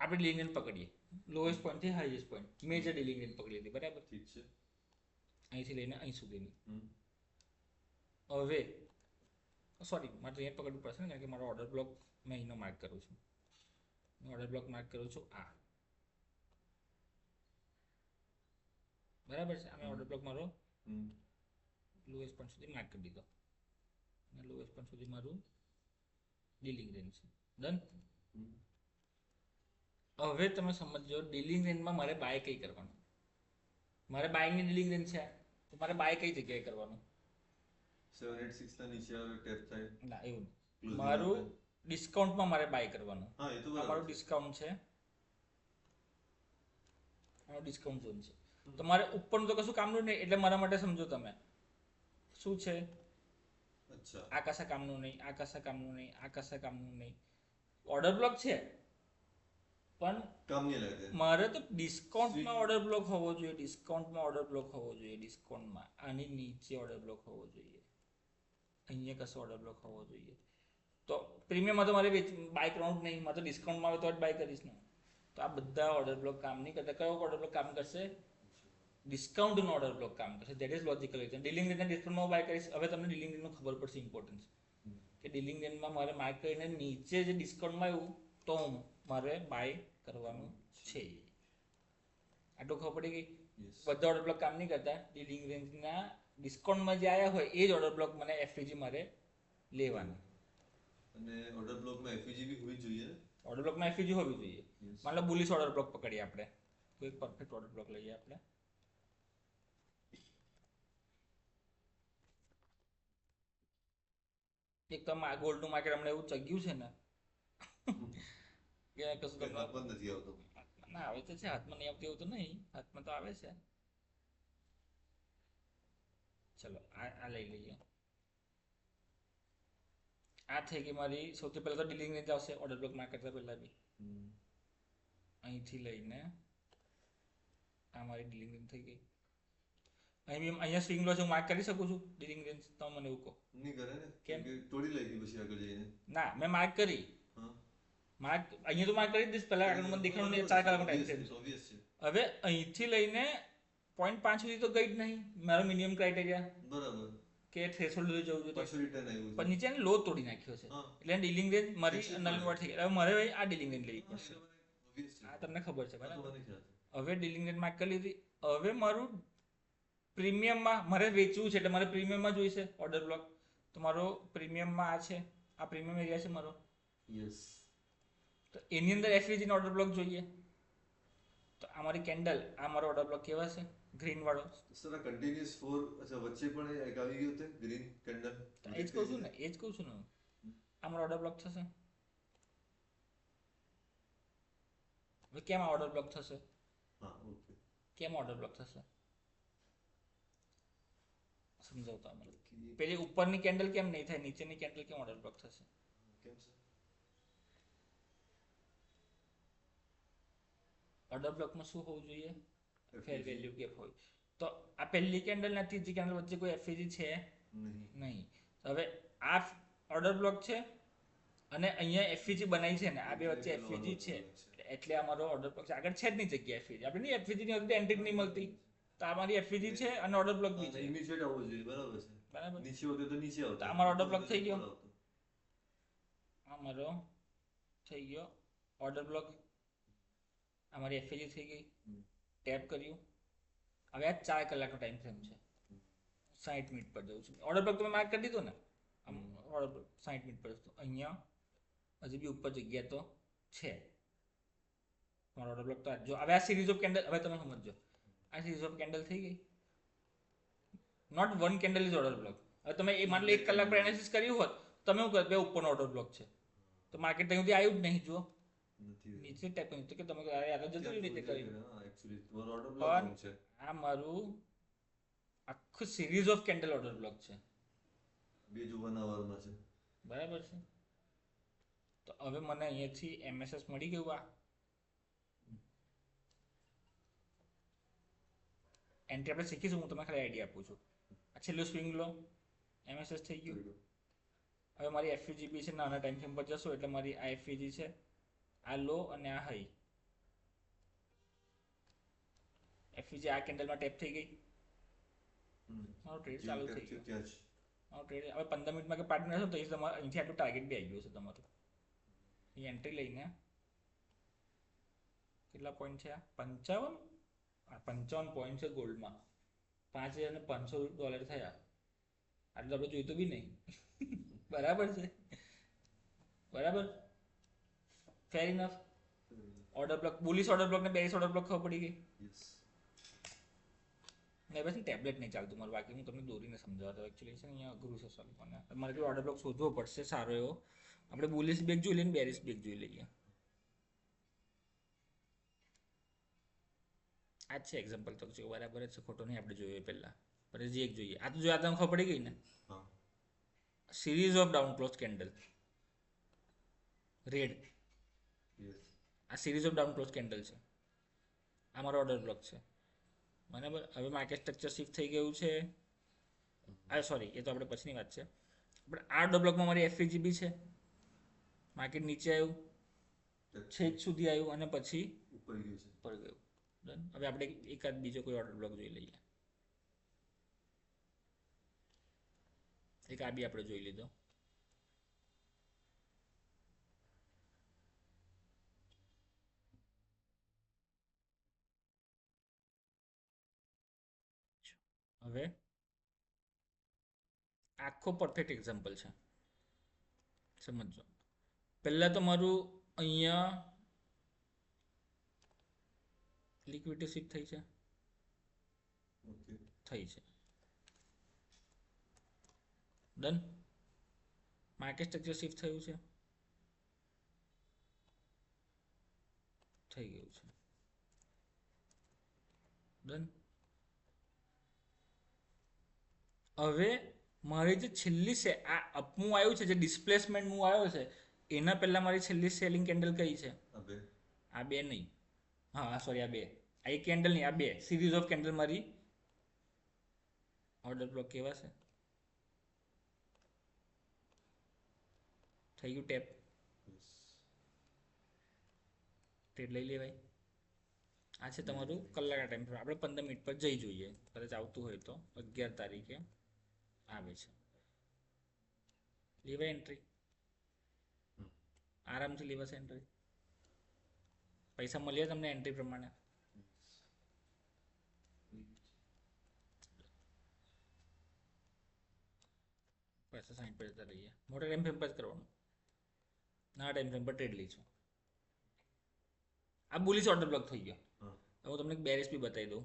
આપણે ડીલિંગ રેન્જ પકડીએ, લોએસ્ટ પોઈન્ટ થી highest point, major dealing range પકડી લીધી, બરાબર. ઠીક છે. અહીંથી લઈને અહીં સુધીની. હવે સોરી મારે તો અહીંયા પકડવું પડશે ને કારણ કે મારો ઓર્ડર બ્લોક મેં અહીંનો માર્ક કરું છું. હું ઓર્ડર બ્લોક માર્ક કરું છું આ બરાબર છે. આ મેં ઓર્ડર બ્લોક મારો લોએસ્ટ પોઈન્ટ સુધી માર્ક કરી દીધો અને લોએસ્ટ પોઈન્ટ સુધી મારું ડીલિંગ રેન્જ છે. ડન. હવે તમે સમજો ડીલિંગ રેન્જમાં મારે બાય કઈ કરવાનું. મારે બાયની ડીલિંગ રેન્જ છે તો મારે બાય કઈ જગ્યાએ કરવાનું? 786 ના નીચે આવે ટેપ થાય. ના એવું નહીં. Closing મારું આવે. ડિસ્કાઉન્ટમાં મારે બાય કરવાનું. હા એ તો આ બરાબર મારું છે. ડિસ્કાઉન્ટ છે. મારો ડિસ્કાઉન્ટ ઝોન છે. તો મારે ઉપરનું તો કશું કામનું નહીં એટલે મારા માટે સમજો તમે શું છે અચ્છા આ કશા કામનું નહીં, આ કશા કામનું નહીં, આ કશા કામનું નહીં. ઓર્ડર બ્લોક છે પણ કામ નહીં લાગે. મારે તો ડિસ્કાઉન્ટમાં ઓર્ડર બ્લોક હોવો જોઈએ. ડિસ્કાઉન્ટમાં ઓર્ડર બ્લોક હોવો જોઈએ. ડિસ્કાઉન્ટમાં આની નીચે ઓર્ડર બ્લોક હોવો જોઈએ. અહીંયા કશો ઓર્ડર બ્લોક હોવો જોઈએ. તો પ્રીમિયમમાં તો મારે બાય કરવાનું જ નહીં. મારે તો ડિસ્કાઉન્ટમાં આવે તો જ બાય કરીશ ને. તો આ બધા ઓર્ડર બ્લોક કામ નહીં કરતા. કયો ઓર્ડર બ્લોક કામ કરશે? ડિસ્કાઉન્ટનો ઓર્ડર બ્લોક કામ કરશે. That is logical reason. Dealing રેન્જના ડિસ્કાઉન્ટમાં બાય કરીશ. હવે તમને ડીલિંગ રેન્જનું ખબર પડશે ઇમ્પોર્ટન્સ કે ડીલિંગ રેન્જમાં મારે માર્ક કરીને નીચે જે ડિસ્કાઉન્ટમાં આવ્યું તો મારે બાય કરવાનું છે. આટલું ખબર પડી ગઈ. Yes. બધા ઓર્ડર બ્લોક કામ નહીં કરતા. ડીલિંગ રેન્જના ડિસ્કાઉન્ટમાં જે આવ્યા હોય એ જ ઓર્ડર બ્લોક મને એફવીજી મારે લેવાના. અને ઓર્ડર બ્લોકમાં એફઈજી બી હોવી જોઈએ ને? ઓર્ડર બ્લોકમાં એફવીજી હોવી જોઈએ. Yes. માન લો બુલિશ ઓર્ડર બ્લોક પકડીએ આપણે. કોઈ પરફેક્ટ ઓર્ડર બ્લોક લઈએ આપણે. એક તો આ ગોલ્ડનું માર્કેટ હમણાં એવું ચગ્યું છે ને કે કશું કંઈ તમને હાથમાં જ નથી આવતો. ના આવે તો છે. હાથમાં નહીં આવતું એવું તો નહીં. હાથમાં તો આવે છે. ચલો આ લઈ લઈએ. આ થઈ ગઈ મારી સૌથી પહેલા તો ડીલિંગ રેન્જ આવશે ઓર્ડર બ્લોક માર્ક કરતા પહેલા બી. અહીંથી લઈને આ મારી ડીલિંગ રેન્જ થઈ ગઈ. અહીંયા સ્વિંગ લોસ હું માર્ક કરી શકું છું ડીલિંગ રેન્જ? તમે મને એવું કહો. નહીં કરે ને કેમ? કે તોડી લઈ ગઈ પછી આગળ જઈને. ના મેં માર્ક કરી. હા માર્ક અહીંયા તો માર્ક કરી દઈશ પહેલા. આગળ મને દેખાડું નહીં 4 કલાકનો ટાઈમ છે. ઓબ્વિયસ છે. હવે અહીંથી લઈને 0.5 સુધી તો ગઈ જ નહીં. મારો મિનિમમ ક્રાઇટેરિયા બરાબર. કે થ્રેશોલ્ડ સુધી જવું જોઈએ. પાછું રિટર્ન આવ્યું છે. પણ નીચે લો તોડી નાખ્યો છે. હા. એટલે ડીલિંગ રેન્જ મારી Fixed નલ મળે. થઈ ગઈ. હવે મારે ભાઈ આ ડીલિંગ રેન્જ લેવી હા, પડશે. એ તો મને obvious છે. આ તમને ખબર છે આ તો બરાબર. મને ખ્યાલ છે. હવે ડીલિંગ રેન્જ માર્ક કરી લીધી. હવે મારું પ્રીમિયમમાં મારે વેચવું છે એટલે મારે પ્રીમિયમમાં જોઈશે ઓર્ડર બ્લોક. તો મારો પ્રીમિયમમાં આ છે. આ પ્રીમિયમ એરિયા છે મારો. Yes. તો એની અંદર એફવીજી નો ઓર્ડર બ્લોક જોઈએ. તો આ મારી કેન્ડલ, આ મારો ઓર્ડર બ્લોક કેવા છે? ગ્રીન વાળો. સર આ કન્ટિન્યુઅસ 4 અચ્છા વચ્ચે પણ એક આવી ગયું છે ગ્રીન કેન્ડલ. એ જ કહું છું ને, એ જ કહું છું ને હું. આ મારો ઓર્ડર બ્લોક થશે. હવે કેમ આ ઓર્ડર બ્લોક થશે? હા ઓકે. કેમ ઓર્ડર બ્લોક થશે સમજાવતા મને. પેલી ઉપરની કેન્ડલ કેમ નહીં થાય? નીચેની કેન્ડલ કેમ ઓર્ડર બ્લોક થશે? કેમ સર? ઓર્ડર બ્લોકમાં શું હોવું જોઈએ? ફેર FVG. વેલ્યુ ગેપ હોય. તો આ પહેલી કેન્ડલ ને ત્રીજી કેન્ડલ વચ્ચે કોઈ એફવીજી છે નહીં. નહીં. તો હવે આ ઓર્ડર બ્લોક છે અને અહીંયા એફવીજી બનાવી છે ને આ બે વચ્ચે એફવીજી છે એટલે અમારો ઓર્ડર બ્લોક છે. આગળ છે જ નહીં જગ્યા એફવીજી. આપણે નહીં એફવીજી ની હતી એન્ટ્રી નહીં મળતી. તો આ મારી એફવીજી છે અને ઓર્ડર બ્લોક બી છે. ઇમિડિયેટ આવવું જોઈએ બરાબર છે. બરાબર. નીચે હોતે તો નીચે આવતો. તો આ મારો order block થઈ ગયો. આ મારો થઈ ગયો ઓર્ડર બ્લોક. અમારી એફવીજી થઈ ગઈ. ટેપ કર્યું. હવે આ 4 કલાકનો ટાઈમ ફ્રેમ છે. 60 મિનિટ પર જવું છું. ઓર્ડર બ્લોક તમે માર્ક કરી દીધો ને? આમ ઓર્ડર બ્લોક 60 મિનિટ પર તો અહીંયા હજી બી ઉપર જગ્યા તો છે. તમારો ઓર્ડર બ્લોક તો આ જો. હવે આ સિરીઝ ઓફ કેન્ડલ હવે તમે સમજો. આ સિરીઝ ઓફ કેન્ડલ થઈ ગઈ. Not one candle is order block. હવે તમે એ માની લો 1 કલાક પર એનાલિસિસ કર્યું હોત તમે શું કરો? બે ઉપરનો ઓર્ડર બ્લોક છે તો માર્કેટ ત્યાં સુધી આવ્યું જ નહીં. જુઓ નથી. નીચે ટેપ કર્યું તો કે તમે યાર જતું રહ્યું રીતે કર્યું. હા એક્ચ્યુઅલી તમારો ઓર્ડર પણ બ્લોક છે. આ મારું આખું series of candle order block છે. બે જ 1 આવરમાં છે. બરાબર છે. તો હવે મને અહીંયાથી એમએસએસ મળી ગયું. આ એન્ટ્રી આપણે શીખીશું. હું તમને ખાલી આઈડિયા આપું છું. આ છેલ્લું સ્વિંગ લો એમએસએસ થઈ ગયું. હવે મારી એફવીજી બી છે. નાના ટાઈમ ફ્રેમ પર જશો એટલે મારી આ એફવીજી છે, આ લો અને આ હાઈ. એફવીજી આ કેન્ડલમાં ટેપ થઈ ગઈ. મારો ટ્રેડ ચાલુ થઈ ગયો. ત્યાં જ. ટ્રેડ હવે 15 મિનિટમાં કે પાડી નાખો તો એ તમારે અહીંથી આટલું ટાર્ગેટ બી આવી ગયું છે તમારું. એ એન્ટ્રી લઈને કેટલા પોઈન્ટ છે? આ 55 પોઈન્ટ છે ગોલ્ડમાં. $5,500 થયા. આટલું આપણે જોઈતું બી નહીં. બરાબર છે, બરાબર, fair enough. Order block, bullish order block ને બેરિશ ઓર્ડર બ્લોક ખબર પડી ગઈ. યસ. ને બસ ટેબ્લેટ નહીં ચાલતું મારું, બાકી હું તમને દોરીને સમજાવતો. એકચ્યુઅલી છે ને અહીંયા અઘરું છે સોલ્વ મને. મારે કોઈ ઓર્ડર બ્લોક શોધવો પડશે સારો એવો. આપણે બુલિશ બેગ જોઈ લઈએ ને બેરિશ બેગ જોઈ લઈએ. આ જ છે એક્ઝામ્પલ, તો બરાબર જ છે, ખોટો નહીં. આપણે જોઈએ પહેલા પછી જે એક જોઈએ. આ તો જો આ તમને ખબર પડી ગઈ ને, હા. Series of down close candle red. Yes. આ series of down close candle છે. આ મારો ઓર્ડર બ્લોક છે, બરાબર. હવે માર્કેટ સ્ટ્રક્ચર શિફ્ટ થઈ ગયું છે. સોરી, એ તો આપણે પછીની વાત છે. પણ આ ઓર્ડર બ્લોકમાં મારી એફઈજીબી છે. માર્કેટ નીચે આવ્યું, છેક સુધી આવ્યું અને પછી ઉપર ગયું છે. ઉપર ગયું. ડન. હવે આપણે એકાદ બીજો કોઈ ઓર્ડર બ્લોક જોઈ લઈએ. એક આ બી આપણે જોઈ લીધો. હવે આખો પરફેક્ટ એક્ઝામ્પલ છે, સમજો. પહેલા તો મારું અહીંયા લિક્વિડિટી શિફ્ટ થઈ છે, ઓકે. થઈ છે. ડન. માર્કેટ સ્ટ્રક્ચર શિફ્ટ થયું છે, થઈ ગયું છે. ડન. હવે મારી જે છેલ્લી છે આ અપમૂવ આવ્યું છે, જે ડિસ્પ્લેસમેન્ટ મૂવ આવ્યો છે, એના પહેલા મારી છેલ્લી સેલિંગ કેન્ડલ કઈ છે? આ બે નહીં, હા સોરી, આ બે. આ એક કેન્ડલ નહીં, આ બે સિરીઝ ઓફ કેન્ડલ મારી ઓર્ડર બ્લોક કેવા છે? થઈ ગયું ટેપ. ટ્રેડ લઈ લેવાય. આ છે તમારું કલાકના ટાઈમ ફ્રેમ. આપણે 15 મિનિટ પર જઈ જોઈએ, કદાચ આવતું હોય તો. 11 તારીખે આવે છે. લેવાય એન્ટ્રી, આરામથી લેવાશે એન્ટ્રી. પૈસા મળ્યા તમને એન્ટ્રી પ્રમાણે. પૈસા 60 પર જતા રહીએ. મોટા ટાઈમ ફ્રેમ પર જ કરવાનું, નાના ટાઈમ ફ્રેમ પર ટ્રેડ લઈશું. આ બુલિશ ઓર્ડર બ્લોક થઈ ગયો. હવે હું તમને એક બેરિશ બી બતાવી દઉં.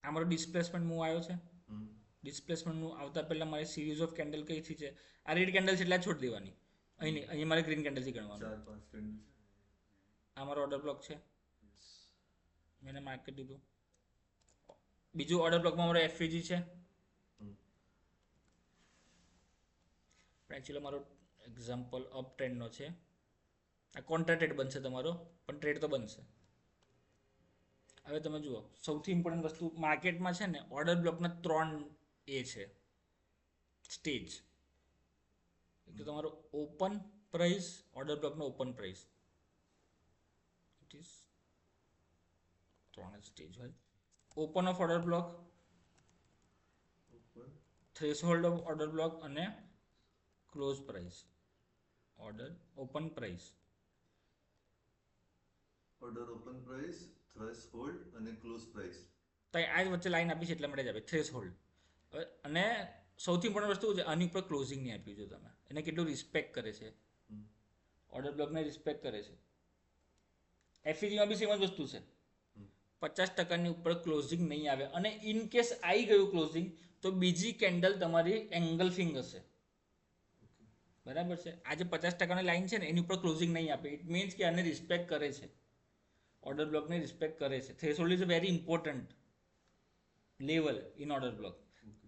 આ મારો ડિસ્પ્લેસમેન્ટ મૂવ આવ્યો છે. ડિસ્પ્લેસમેન્ટ મૂવ આવતા પહેલા મારી સિરીઝ ઓફ કેન્ડલ કઈથી છે? આ રેડ કેન્ડલ છે એટલે છોડી દેવાની. અહીં નહીં, અહીંયા મારે ગ્રીન કેન્ડલથી ગણવાનું. આ મારો ઓર્ડર બ્લોક છે, મેં માર્ક કરી દીધું. બીજું ઓર્ડર બ્લોકમાં મારો એફઈજી છે. એકચ્યુઅલી મારો એક્ઝામ્પલ અપ ટ્રેન્ડનો છે. આ કોન્ટ્રા ટ્રેડ બનશે તમારો, પણ ટ્રેડ તો બનશે. હવે તમે જુઓ, સૌથી ઇમ્પોર્ટન્ટ વસ્તુ માર્કેટમાં છે ને, ઓર્ડર બ્લોકના 3 એ છે સ્ટેજ. એક તો તમારો ઓપન પ્રાઇસ, ઓર્ડર બ્લોકનો open price. It is 3 stage હોય. Open of order block, threshold of order block અને close price. Order open price, order open price, threshold અને ક્લોઝ પ્રાઇસ. તો આ જ વચ્ચે લાઈન આપી છે એટલા માટે જ આપે થ્રેશહોલ્ડ. અને સૌથી ઇમ્પોર્ટન્ટ વસ્તુ છે, આની ઉપર ક્લોઝિંગ નહીં આપ્યું છે તમે. એને કેટલું રિસ્પેક્ટ કરે છે, ઓર્ડર બ્લોકને રિસ્પેક્ટ કરે છે. એફઈજીમાં બી સેમ જ વસ્તુ છે. 50% ઉપર ક્લોઝિંગ નહીં આવે, અને ઇન કેસ આવી ગયું ક્લોઝિંગ તો બીજી કેન્ડલ તમારી એંગલ્ફિંગ હશે. બરાબર છે. આ જે 50%ની લાઈન છે ને, એની ઉપર ક્લોઝિંગ નહીં આપે. ઇટ મીન્સ કે આને રિસ્પેક્ટ કરે છે, ઓર્ડર બ્લોકને રિસ્પેક્ટ કરે છે. Threshold is a very important level in order block.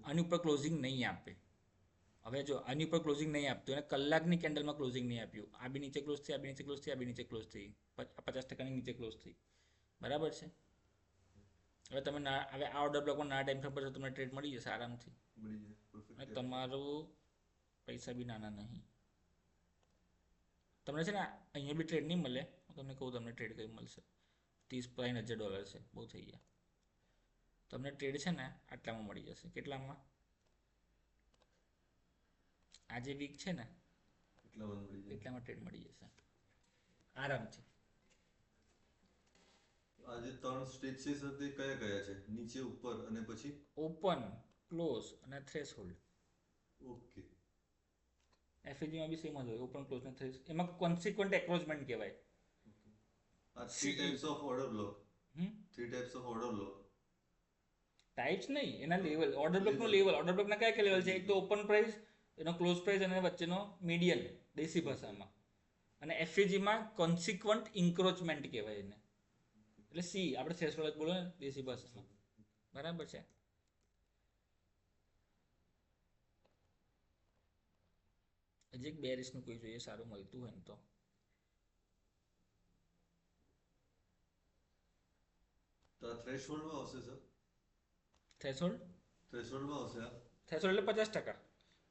આની ઉપર ક્લોઝિંગ નહીં આપે. હવે જો આની ઉપર ક્લોઝિંગ નહીં આપતું અને કલાકની કેન્ડલમાં ક્લોઝિંગ નહીં આપ્યું, આ બી નીચે ક્લોઝ થઈ, આ બી નીચે ક્લોઝ થઈ, આ બી નીચે ક્લોઝ થઈ, 50%ની નીચે ક્લોઝ થઈ. બરાબર છે. હવે તમે હવે આ ઓર્ડર બ્લોકમાં નાના ટાઈમ ફ્રેમ પર તમને ટ્રેડ મળી જશે આરામથી. અને તમારું પૈસા બી નાના નહીં. તમને છે ને અહીંયા બી ટ્રેડ નહીં મળે. હું તમને કહું તમને ટ્રેડ કઈ મળશે. $30,000 છે, બહુ થઈ ગયા. તમને ટ્રેડ છે ને આટલામાં મળી જશે. કેટલામાં? આ જે વીક છે ને એટલામાં ટ્રેડ મળી જશે આરામથી. આ જે 3 સ્ટેજ છે સર તે કયા કયા છે? નીચે, ઉપર અને પછી ઓપન, ક્લોઝ અને થ્રેશહોલ્ડ. ઓકે. એફએજીમાં બી સેમ જ હોય, ઓપન, ક્લોઝ અને થ્રેશ. એમાં કોન્સિક્વન્ટ એક્રોચમેન્ટ કહેવાય. આ 3 types of order block. 3 types of order block. Types નહીં, એના લેવલ. ઓર્ડર બ્લોકનો લેવલ. ઓર્ડર બ્લોકના કયા કયા લેવલ છે? એક તો ઓપન પ્રાઇસ, એનો ક્લોઝ પ્રાઇસ અને વચ્ચેનો મીડિયન, દેશી ભાષામાં. અને એફએજીમાં કોન્સિક્વન્ટ ઇન્ક્રોચમેન્ટ કહેવાય એને. એટલે સી આપણે થ્રેશહોલ્ડ જ બોલો ને દેશી ભાષામાં. બરાબર છે. હજી એક બેરિશનું કોઈ જોઈએ સારું મળતું હોય ને તો. તો આ થ્રેશહોલ્ડમાં આવશે સર? થ્રેશહોલ્ડ થ્રેશહોલ્ડમાં આવશે આ? થ્રેશહોલ્ડ એટલે 50%.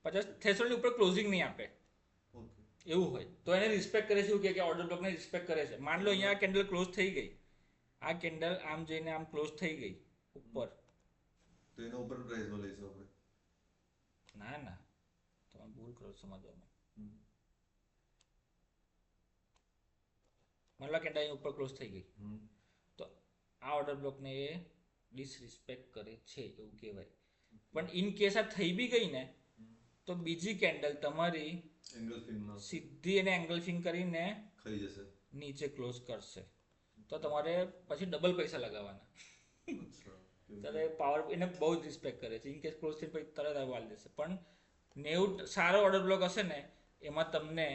50 થ્રેશહોલ્ડની ઉપર ક્લોઝિંગ નહીં આપે. ઓકે. એવું હોય તો એને રિસ્પેક્ટ કરે છે. એવું કે ઓર્ડર બ્લોકને રિસ્પેક્ટ કરે છે. માન લો અહીંયા કેન્ડલ ક્લોઝ થઈ ગઈ, આ કેન્ડલ આમ જઈને આમ ક્લોઝ થઈ ગઈ ઉપર. તો એનો ઉપર પ્રાઇસમાં લઈશું આપણે? ના ના, તમે ભૂલ કરો સમજવામાં. માન લો કેન્ડલ ઉપર ક્લોઝ થઈ ગઈ તો આ ઓર્ડર બ્લોકને એ ડિસરિસ્પેક્ટ કરે છે એવું કહેવાય. પણ ઇન કેસ આ થઈ બી ગઈ ને તો બીજી કેન્ડલ તમારી એંગલ્ફિંગમાં સીધી એને એંગલ્ફિંગ કરીને ખાઈ જશે. નીચે ક્લોઝ કરશે. તો તમારે પછી ડબલ પૈસા લગાવવાના. અચ્છા. ત્યારે પાવર એને બહુ જ રિસ્પેક્ટ કરે છે. ઇન કેસ ક્લોઝ થઈને પછી તરત વાળી દેશે. પણ 90 સારો ઓર્ડર બ્લોક હશે ને એમાં તમને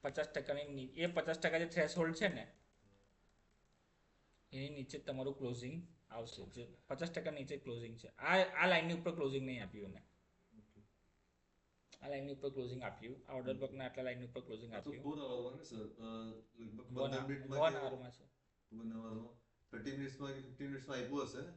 50%ની એ 50% જે થ્રેશહોલ્ડ છે ને એની નીચે તમારું ક્લોઝિંગ આવશે. જે 50% નીચે ક્લોઝિંગ છે. આ લાઇનની ઉપર ક્લોઝિંગ નહીં આપ્યું ને, આ લાઇનની ઉપર ક્લોઝિંગ આપ્યું. આ ઓર્ડર બ્લોકના આટલા લાઇનની ઉપર ક્લોઝિંગ તો આપ્યું. 4 આવરમાં ને સર લગભગ 1 15 મિનિટમાં આવરમાં છે. 1 આવરમાં 30 મિનિટ્સમાં કે 15 મિનિટ્સમાં આપ્યું હશે ને?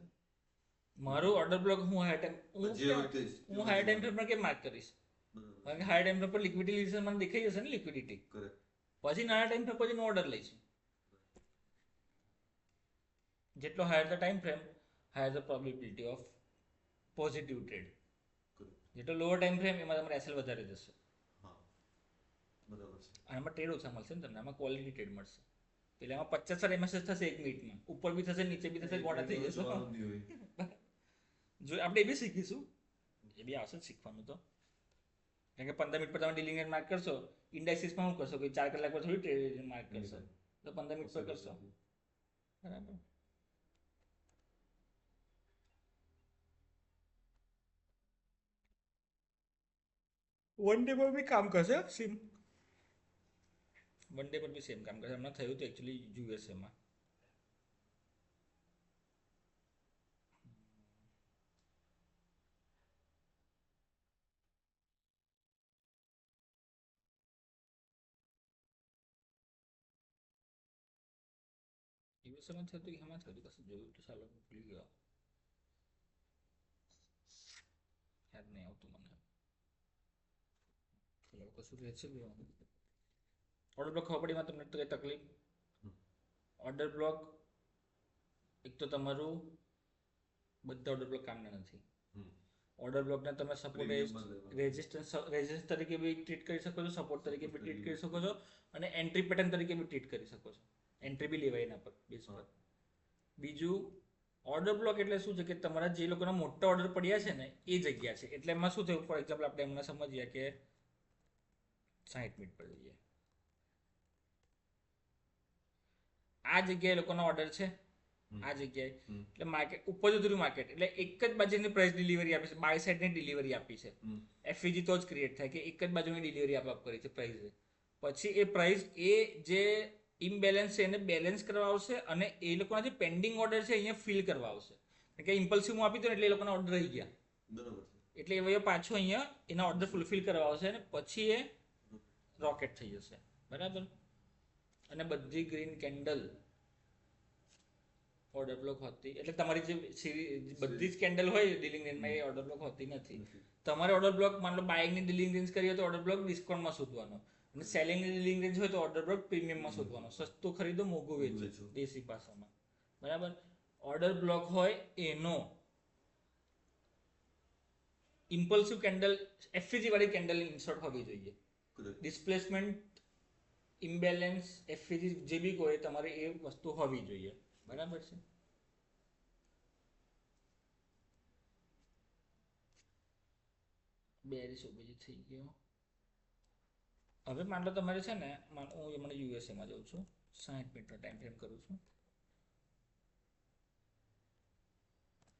મારું ઓર્ડર બ્લોક હું હાઈ ટાઈમ જે હોય તે જ. હું હાઈ ટાઈમ ફ્રેમ પર કેમ માર્ક કરીશ? બરાબર. કારણ કે હાઈ ટાઈમ ફ્રેમ પર લિક્વિડિટી મને દેખાઈ જશે ને લિક્વિડિટી. કરેક્ટ. પછી નાના ટાઈમ ફ્રેમ પછી ઓર્ડર લઈશું. જેટલો higher the time frame higher the probability of positive trade. જેટલો લોઅર ટાઈમ ફ્રેમ એમાં તમારે એસએલ વધારે જશે. હા બરાબર છે. અને એમાં ટ્રેડ ઓછા મળશે ને તમને. આમાં ક્વોલિટી ટ્રેડ મળશે. એટલે એમાં 50 એમએસએસ થશે 1 મિનિટમાં. ઉપર બી થશે, નીચે બી થશે, ગોળા થઈ જશે. જોવાનું જ નહીં હોય. જો આપણે એ બી શીખીશું, એ બી આવશે શીખવાનું તો. કારણ કે 15 મિનિટ પર તમે ડીલિંગ રેટ માર્ક કરશો, ઇન્ડાઇસિસમાં શું કરશો કે 4 કલાક પર થોડી ટ્રેડ માર્ક કરશો, તો 15 મિનિટ પર કરશો. બરાબર. વન ડે પર બી કામ કરશે સેમ. વન ડે પર બી સેમ કામ કરશે. હમણાં થયું હતું એકચ્યુઅલી યુએસએમાં. યુએસએમાં થયું હતું કે એમાં થયું હતું કશું જોયું તો ચાલો ભૂલી ગયો, યાદ નહીં આવતું મને. ચલો કશું રહે છે ઓર્ડર બ્લોક ખબર પડી એમાં તમને તો કઈ તકલીફ? ઓર્ડર બ્લોક એક તો તમારું બધા ઓર્ડર બ્લોક કામના નથી. ઓર્ડર બ્લોકને તમે સપોર્ટ રેઝિસ્ટન્સ તરીકે બી ટ્રીટ કરી શકો છો, સપોર્ટ તરીકે બી ટ્રીટ કરી શકો છો, અને એન્ટ્રી પેટર્ન તરીકે બી ટ્રીટ કરી શકો છો. એન્ટ્રી બી લેવાય એના પર બેઝ પર. બીજું ઓર્ડર બ્લોક એટલે શું છે કે તમારા જે લોકોના મોટા ઓર્ડર પડ્યા છે ને એ જગ્યા છે. એટલે એમાં શું થયું, ફોર એક્ઝામ્પલ આપણે એમને સમજીએ કે 60 મિનિટ પર જઈએ. આ જગ્યાએ લોકોના ઓર્ડર છે, આ જગ્યાએ એટલે માર્કેટ ઉપર જતું માર્કેટ એટલે એક જ બાજુની પ્રાઇસ ડિલિવરી આપી છે, બાય સાઇડની ડિલિવરી આપી છે. એફઈજી તો જ ક્રિએટ થાય કે એક જ બાજુની ડિલિવરી આપવા કરી છે પ્રાઇસ. પછી એ પ્રાઇસ એ જે ઇમ્બેલેન્સ છે એને બેલેન્સ કરવા આવશે, અને એ લોકોના જે પેન્ડિંગ ઓર્ડર છે અહીંયા ફિલ કરવા આવશે. કારણ કે ઇમ્પલ્સિવ આપી દો એટલે એ લોકોના ઓર્ડર રહી ગયા, બરાબર છે. એટલે એ પાછો અહીંયા એના ઓર્ડર ફૂલફિલ કરવા આવશે અને પછી એ રોકેટ થઈ જશે. બરાબર. અને બધી ગ્રીન કેન્ડલ ઓર્ડર બ્લોક હોતી, એટલે તમારી જે બધી જ કેન્ડલ હોય ડીલિંગ રેન્જમાં એ ઓર્ડર બ્લોક હોતી નથી. તમારે ઓર્ડર બ્લોક માન લો બાઇંગની ડીલિંગ રેન્જ કરી હોય તો ઓર્ડર બ્લોક ડિસ્કાઉન્ટમાં શોધવાનો, અને સેલિંગ ડીલિંગ રેન્જ હોય તો ઓર્ડર બ્લોક પ્રીમિયમમાં શોધવાનો, સસ્તું ખરીદો મોંઘું વેચો વેચો. દેશી ભાષામાં, બરાબર. ઓર્ડર બ્લોક હોય એનો ઇમ્પલ્સિવ કેન્ડલ એફઈજી વાળી કેન્ડલ ઇન્સર્ટ હોવી જોઈએ. Correct. ડિસ્પ્લેસમેન્ટ ઇમ્બેલેન્સ એફઈજી જે બી હોય તમારે એ વસ્તુ હોવી જોઈએ, બરાબર છે. બેરીસ ઓબેજી થઈ ગયો. હવે માન લો તમારે છે ને, હું હમણાં યુએસએમાં જાઉં છું, 60 મિનિટનો ટાઈમ ફ્રેમ કરું છું,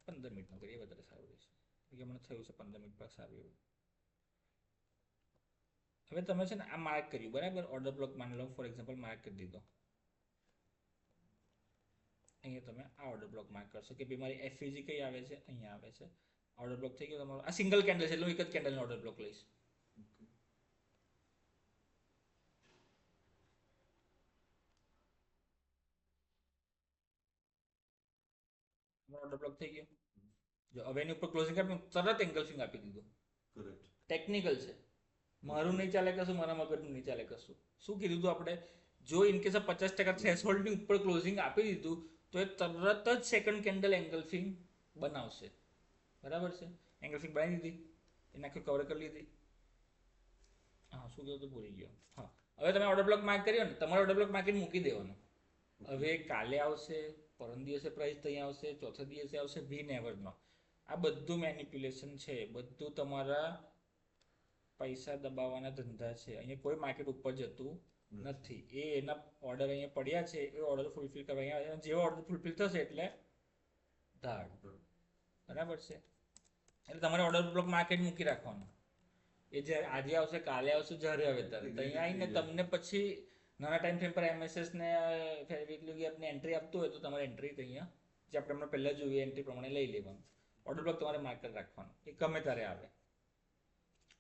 15 મિનિટનો કરીએ વધારે સારું રહેશે, હમણાં થયું છે 15 મિનિટ પર સારું એવું. હવે તમે છે ને આ માર્ક કર્યું, બરાબર. ઓર્ડર બ્લોક માની લો ફોર એક્ઝામ્પલ માર્ક કરી દીધો, અહીંયા તમે આ ઓર્ડર બ્લોક માર્ક કરશો કે ભાઈ મારી એફઈજી કઈ આવે છે, અહીંયા આવે છે. ઓર્ડર બ્લોક થઈ ગયો તમારો. આ સિંગલ કેન્ડલ છે એટલે હું એક જ કેન્ડલનો ઓર્ડર બ્લોક લઈશ. ઓર્ડર બ્લોક થઈ ગયો. જો હવે એની ઉપર ક્લોઝિંગ આપ્યું તરત એન્ગલ્ફિંગ આપી દીધું. Correct. ટેકનિકલ છે, મારું નહીં ચાલે કશું, મારા મગજનું નહીં ચાલે કશું. શું કીધું હતું આપણે? જો ઇન કેસ 50% થ્રેશોલ્ડની ઉપર ક્લોઝિંગ આપી દીધું તો એ તરત જ સેકન્ડ કેન્ડલ એન્ગલ્ફિંગ બનાવશે, બરાબર છે. એન્ગલ્ફિંગ બનાવી દીધી, એને આખી કવર કરી લીધી. હા, શું કહેવું તો ભૂલી ગયો. હા, હવે તમે ઓર્ડર બ્લોક માર્ક કર્યો ને, તમારો ઓર્ડર બ્લોક માર્કીને મૂકી દેવાનો. હવે કાલે આવશે, પરમ દિવસે પ્રાઇસ ત્યાં આવશે, ચોથા દિવસે આવશે, વી નેવર નો. આ બધું મેનિપ્યુલેશન છે, બધું તમારા પૈસા દબાવવાના ધંધા છે. અહીંયા કોઈ માર્કેટ ઉપર જતું નથી. એ એના ઓર્ડર અહીંયા પડ્યા છે, એ ઓર્ડર ફૂલફિલ કરવા અહીંયા આવ્યા. જેવો ઓર્ડર ફૂલફિલ થશે એટલે ધાડ, બરાબર છે. એટલે તમારે ઓર્ડર બ્લોક માર્કેટ મૂકી રાખવાનું. એ જે આજે આવશે, કાલે આવશે, જ્યારે આવે ત્યારે અહીંયા આવીને તમને પછી નાના ટાઈમ ફ્રેમ પર એમએસએસ ને વીકલી ગેપની એન્ટ્રી આપતું હોય તો તમારે એન્ટ્રી અહીંયા જે આપણે હમણાં પહેલાં જોઈએ એન્ટ્રી પ્રમાણે લઈ લેવાનું. ઓર્ડર બ્લોક તમારે માર્કેટ રાખવાનું, એ ગમે ત્યારે આવે.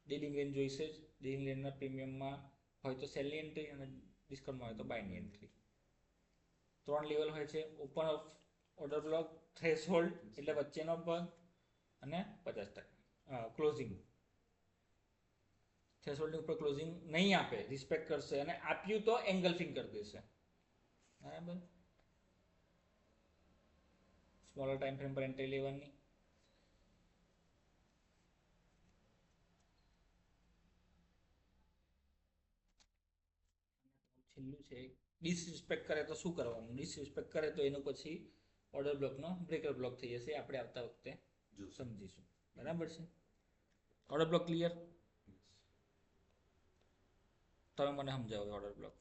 ડીલિંગ રેન્જ જોઈશે જ. ડીલિંગ રેન્જના પ્રીમિયમમાં હોય તો સેલની એન્ટ્રી અને ડિસ્કાઉન્ટમાં હોય તો બાયની એન્ટ્રી. 3 લેવલ હોય છે: open of order block, threshold એટલે વચ્ચેનો ભાગ, અને 50% ક્લોઝિંગ. થ્રેશહોલ્ડની ઉપર ક્લોઝિંગ નહીં આપે, રિસ્પેક્ટ કરશે, અને આપ્યું તો એંગલ્ફિંગ કરી દેશે, બરાબર. સ્મોલર ટાઈમ ફ્રેમ પર એન્ટ્રી લેવાની. છેલ્લું છે ડિસરિસ્પેક્ટ કરે તો શું કરવાનું. ડિસરિસ્પેક્ટ કરે તો એનું પછી ઓર્ડર બ્લોકનો બ્રેકર બ્લોક થઈ જશે. આપણે આવતા વખતે સમજીશું, બરાબર છે. Order block clear? તમે મને સમજાવો ઓર્ડર બ્લોક.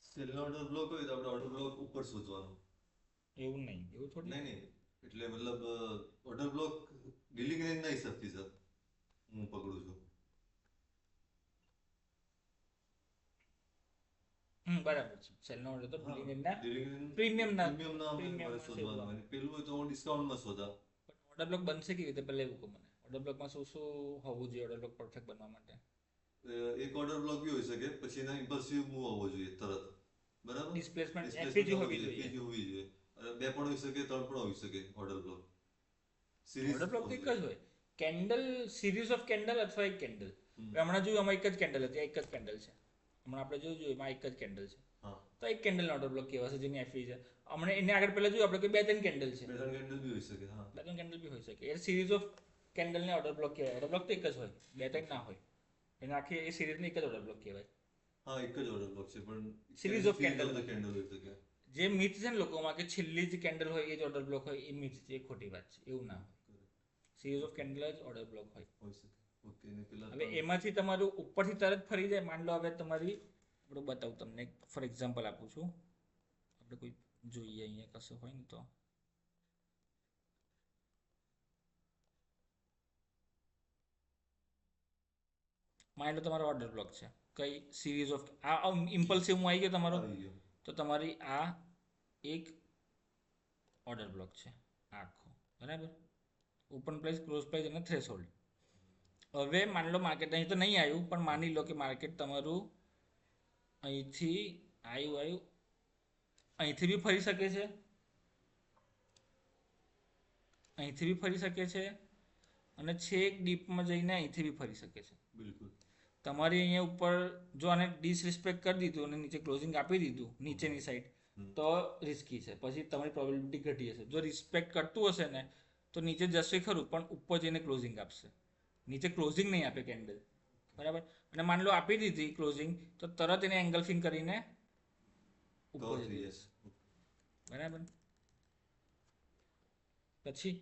સેલનો ઓર્ડર બ્લોક હોય તો આપણે ઓર્ડર બ્લોક ઉપર શોધવાનું. એવું નહીં, એવું થોડી. નહીં, એટલે મતલબ ઓર્ડર બ્લોક ડીલિંગ રેન્જના હિસાબથી સર હું પકડું છું. બરાબર છે. સેલનો ઓર્ડર તો ડીલિંગ પ્રીમિયમના પ્રીમિયમના પ્રીમિયમમાં મારે શોધવાનું હોય. પેલું હોય તો હું ડિસ્કાઉન્ટમાં શોધા. ઓર્ડર બ્લોક બનશે કેવી રીતે પહેલા એવું કહો મને. ઓર્ડર બ્લોકમાં શું શું હોવું જોઈએ ઓર્ડર બ્લોક પરફેક્ટ બનવા માટે? એક ઓર્ડર બ્લોક બી હોઈ શકે, પછી એના ઇમ્પલ્સિવ મૂવ આવવો જોઈએ તરત, બરાબર. ડિસ્પ્લેસમેન્ટ એફઈજી હોવી જોઈએ. FPG હોવી જોઈએ. અને 2 પણ હોઈ શકે, 3 પણ હોઈ શકે ઓર્ડર બ્લોક. ઓર્ડર બ્લોક તો એક જ હોય. કેન્ડલ, સિરીઝ ઓફ કેન્ડલ અથવા એક કેન્ડલ. હમણાં જોયું આમાં એક જ કેન્ડલ હતી, એક જ કેન્ડલ છે. હમણાં આપણે જોયું એમાં એક જ કેન્ડલ છે, તો એક કેન્ડલ ઓર્ડર બ્લોક કહેવાશે જેની એફઈ છે. હમણાં એને આગળ પહેલા જોયું આપણે કે 2-3 કેન્ડલ છે. 2-3 કેન્ડલ બી હોઈ શકે. હા, 2-3 કેન્ડલ બી હોઈ શકે. એ સિરીઝ ઓફ કેન્ડલને ઓર્ડર બ્લોક કહેવાય. ઓર્ડર બ્લોક તો એક જ હોય, 2-3 ના હોય. એને આખી એ સિરીઝને એક જ ઓર્ડર બ્લોક કહેવાય. હા, એક જ ઓર્ડર બ્લોક છે, પણ સિરીઝ ઓફ કેન્ડલ હોઈ શકે. જે મિથ છે ને લોકોમાં કે છેલ્લી જ કેન્ડલ હોય એ જ ઓર્ડર બ્લોક હોય, એ મિથ છે, એ ખોટી વાત છે. એવું ના હોય. સિરીઝ ઓફ કેન્ડલ જ ઓર્ડર બ્લોક હોય. હોઈ શકે. ઓકે, ને પેલા હવે એમાંથી તમારું ઉપરથી તરત ફરી જાય. માન લો હવે તમારી, આપણે બતાવું તમને, ફોર એક્ઝામ્પલ આપું છું. આપણે કોઈ જોઈએ અહીંયા કશું હોય ને તો માની લો તમારો ઓર્ડર બ્લોક છે. કઈ સિરીઝ ઓફ આ ઇમ્પલ્સિવમાં આવી ગયો તમારો, તો તમારી આ એક ઓર્ડર બ્લોક છે આખો, બરાબર. ઓપન પ્રાઇસ, ક્લોઝ પ્રાઇસ અને થ્રેશહોલ્ડ. હવે માની લો માર્કેટ અહીં તો નહીં આવ્યું, પણ માની લો કે માર્કેટ તમારું અહીંથી આવ્યું, અહીંથી બી ફરી શકે છે, અહીંથી બી ફરી શકે છે અને છેક ડીપમાં જઈને અહીંથી બી ફરી શકે છે. બિલકુલ. તમારી અહીંયા ઉપર જો આને ડિસરિસ્પેક્ટ કરી દીધું અને નીચે ક્લોઝિંગ આપી દીધું નીચેની સાઈડ તો રિસ્કી છે. પછી તમારી પ્રોબેબિલિટી ઘટી જશે. જો રિસ્પેક્ટ કરતું હશે ને તો નીચે જશે ખરું પણ ઉપર જઈને ક્લોઝિંગ આપશે. નીચે ક્લોઝિંગ નહીં આપે કેન્ડલ, બરાબર. અને માની લો આપી દીધી ક્લોઝિંગ તો તરત એને એંગલ્ફિંગ કરીને ઉપર જતી જશે, બરાબર. પછી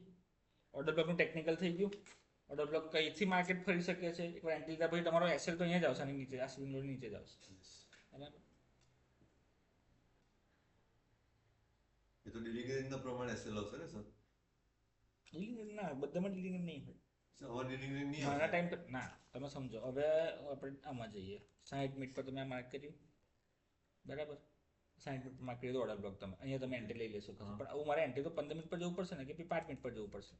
ઓર્ડર બ્લોકનું ટેકનિકલ થઈ ગયું. ઓર્ડર બ્લોક કઈથી માર્કેટ ફરી શકે છે એકવાર એન્ટ્રી લીધા પછી તમારો એસએલ તો અહીંયા જ આવશે અને નીચે આ સ્વિંગ લોની નીચે જ આવશે, બરાબર. એ તો ડીલિંગ રેન્જના પ્રમાણે એસએલ આવશે ને સર? ડીલિંગ ના બધામાં ડીલિંગ નહીં હોય. હવે ડીલિંગ રેન્જ નહીં નાના આવશે. ટાઈમ પર ના, તમે સમજો. હવે આપણે આમાં જઈએ 60 મિનિટ પર તમે આ માર્ક કર્યું, બરાબર. 60 મિનિટ પર માર્ક કરી દો ઓર્ડર બ્લોક તમે અહીંયા તમે એન્ટ્રી લઈ લેશો. પણ આવું મારે એન્ટ્રી તો 15 મિનિટ પર જવું પડશે ને કે 5 મિનિટ પર જવું પડશે.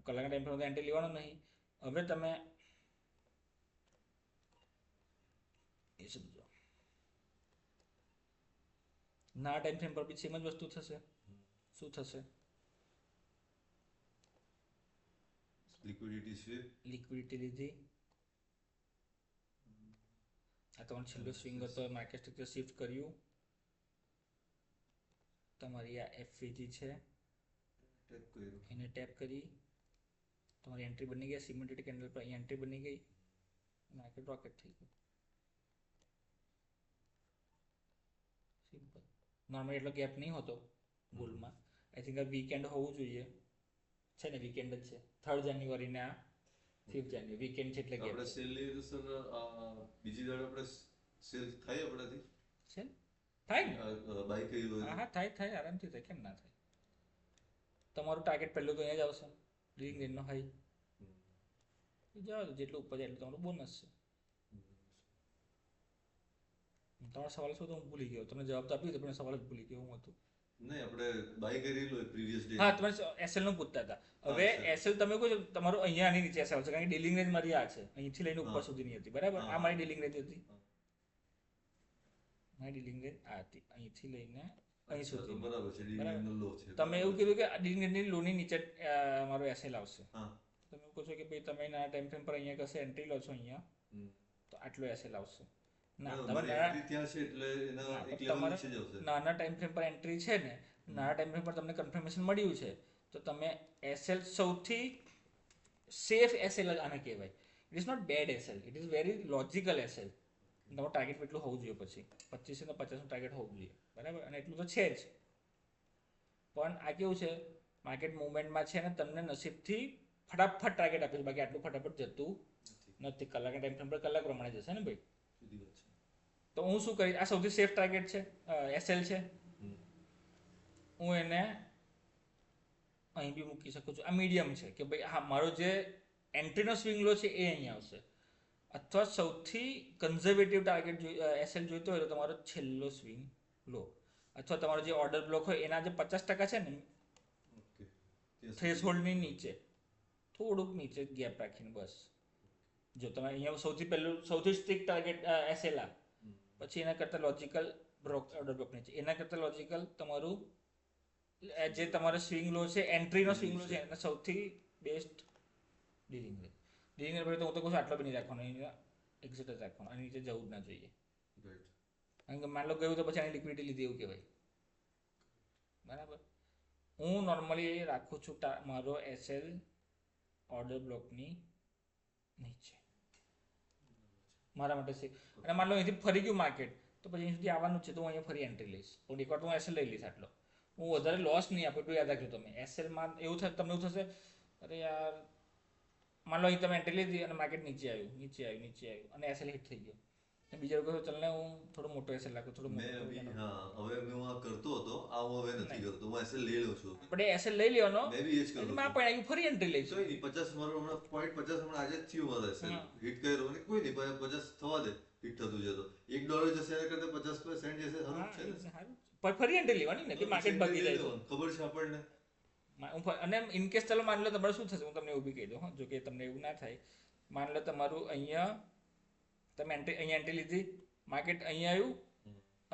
કલાકના ટાઈમ પર એન્ટ્રી લેવાનો નહીં. હવે તમે એ સમજો ના ટાઈમ ફ્રેમ પર બી સેમ જ વસ્તુ થશે. શું થશે? Liquidity sweep. લિક્વિડિટી લીધી. આ તમારો છેલ્લો સ્વિંગ હતો, માર્કેટ સ્ટ્રક્ચર શિફ્ટ કર્યું. તમારી આ એફવીજી છે ટેપ કર્યું, એને ટેપ કરી. તમારી એન્ટ્રી બની ગઈ. સિમેન્ટેડ કેન્ડલ પર અહીં એન્ટ્રી બની ગઈ. માર્કેટ રોકેટ થઈ ગયું. સિમ્પલ. નોર્મલી એટલો ગેપ નહીં હોતો બુલમાં. આઈ થિંક આ વીકેન્ડ હોવું જોઈએ. છે ને, વીકેન્ડ જ છે. 3 જાન્યુઆરી ને આ 5 જાન્યુઆરી વીકેન્ડ છે એટલે ગેપ આપણે સેલ લઈએ તો સર બીજી દાડે આપણે સેલ થાય આપણાથી? છે. થાય ને? બાય કરી હોય હા થાય આરામથી થાય. કેમ ના થાય? તમારું ટાર્ગેટ પહેલું તો અહીંયા જ આવશે, ડીલિંગ રેન્જનો હાઈ. જવા દો, જેટલું ઉપર જાય એટલું તમારું બોનસ છે. તમારો સવાલ શું તો હું ભૂલી ગયો. તમને જવાબ તો આપી દીધો પણ સવાલ જ ભૂલી ગયો હું હતું. નહીં, આપણે બાય કરેલું હોય પ્રીવિયસ ડે. હા, તમે એસએલ નું પૂછતા હતા. હવે એસએલ તમે કહો છો તમારું અહીંયા આની નીચે એસએલ આવશે કારણ કે ડીલિંગ રેન્જ મારી આ છે, અહીંથી લઈને ઉપર સુધીની હતી, બરાબર. આ મારી ડીલિંગ રેન્જ હતી. મારી ડીલિંગ રેન્જ આ હતી, અહીંથી લઈને અહીં સુધી. બરાબર છે, ડીલિંગ રેન્જનો લો છે. તમે એવું કીધું કે ડીલિંગ રેન્જની લોની નીચે મારો એસએલ આવશે. હા. તમે એવું કહો છો કે ભાઈ તમે નાના ટાઈમ ફ્રેમ પર અહીંયા કશે એન્ટ્રી લો છો અહીંયા તો આટલો એસએલ આવશે. ના, તમારી એન્ટ્રી ત્યાં છે એટલે એના એક લેવલ નીચે જ આવશે. નાના ટાઈમ ફ્રેમ પર એન્ટ્રી છે ને, નાના ટાઈમ ફ્રેમ પર તમને કન્ફર્મેશન મળ્યું છે તો તમે એસએલ સૌથી સેફ એસએલ આને કહેવાય. It is not bad SL, it is very logical SL. તમારું ટાર્ગેટ એટલું હોવું જોઈએ, પછી 25 ને 50 નું ટાર્ગેટ હોવું જોઈએ, બરાબર. અને એટલું તો છે જ. પણ આ કેવું છે, માર્કેટ મુવમેન્ટમાં છે ને તમને નસીબથી ફટાફટ ટાર્ગેટ આપે છે, બાકી આટલું ફટાફટ જતું નથી. કલાકના ટાઈમ ફ્રેમ પર કલાક પ્રમાણે જશે ને ભાઈ. તો હું શું કરીશ, આ સૌથી સેફ ટાર્ગેટ છે, એસએલ છે. હું એને અહીં બી મૂકી શકું છું. આ મીડિયમ છે કે ભાઈ હા મારો જે એન્ટ્રીનો સ્વિંગ લો છે એ અહીં આવશે. અથવા સૌથી કન્ઝર્વેટિવ ટાર્ગેટ એસએલ જોઈતો હોય તો તમારો છેલ્લો સ્વિંગ લો, અથવા તમારો જે ઓર્ડર બ્લોક હોય એના જે 50% છે ને થ્રેશહોલ્ડની નીચે થોડુંક નીચે ગેપ રાખીને, બસ. જો તમે અહીંયા સૌથી સ્ટ્રિક્ટ ટાર્ગેટ એસએલ આ, પછી એના કરતાં લોજિકલ ઓર્ડર બ્લોક નીચે, એના કરતાં લોજિકલ તમારું જે તમારો સ્વિંગ લો છે, એન્ટ્રીનો સ્વિંગ લો છે, એને સૌથી best dealing range. Dealing range તો હું તો કહું છું આટલો બી નહીં રાખવાનો, અહીંયા એક્ઝિટ જ રાખવાનો, આની નીચે જવું જ ના જોઈએ. કારણ કે માન લો ગયું તો પછી આની લિક્વિડિટી લીધી એવું કહેવાય, બરાબર. હું નોર્મલી રાખું છું મારો એસએલ ઓર્ડર બ્લોકની નીચે, મારા માટે છે. અને માન લો અહીંથી ફરી ગયું માર્કેટ તો પછી અહીં સુધી આવવાનું છે તો હું અહીંયા ફરી એન્ટ્રી લઈશ. પણ એકવાર તો હું એસએલ લઈ લઈશ આટલો. હું વધારે લોસ નહીં આપું એટલું યાદ રાખજો તમે. એસએલમાં એવું થાય, તમને એવું થશે અરે યાર માન લો અહીં તમે એન્ટ્રી લીધી અને માર્કેટ નીચે આવ્યું અને એસએલ હિટ થઈ ગયો. બીજા લોકો ચાલ ને હું થોડો મોટો એસએલ રાખું, થોડો મોટો. હવે હું આ કરતો હતો, આ હું હવે નથી કરતો, હું એસએલ લઈ લઉં છું. આપણે એસએલ લઈ લેવાનો, મે બી એ જ કરું. માં પણ આવ્યું ફરી એન્ટ્રી લઈશું. કોઈ નહીં, 50 મારો હમણાં .50 હમણાં આજે જ થયું મારે એસએલ હિટ કર્યો અને કોઈ નહીં 50 થવા દે, હિટ થતું જતો $1 જશે એના કરતા 50 સેન્ટ જશે, સારું છે ને. પણ ફરી એન્ટ્રી લેવાની ને કે માર્કેટ ભાગી જાય તો ખબર છે આપણને. અને ઇન કેસ ચાલો માની લો તમારે શું થશે, હું તમને એવું બી કહી દઉં. હા, જો કે તમને એવું ના થાય. માન લો તમારું અહીંયા તમે અહીંયા એન્ટ્રી લીધી, માર્કેટ અહીંયા આવ્યું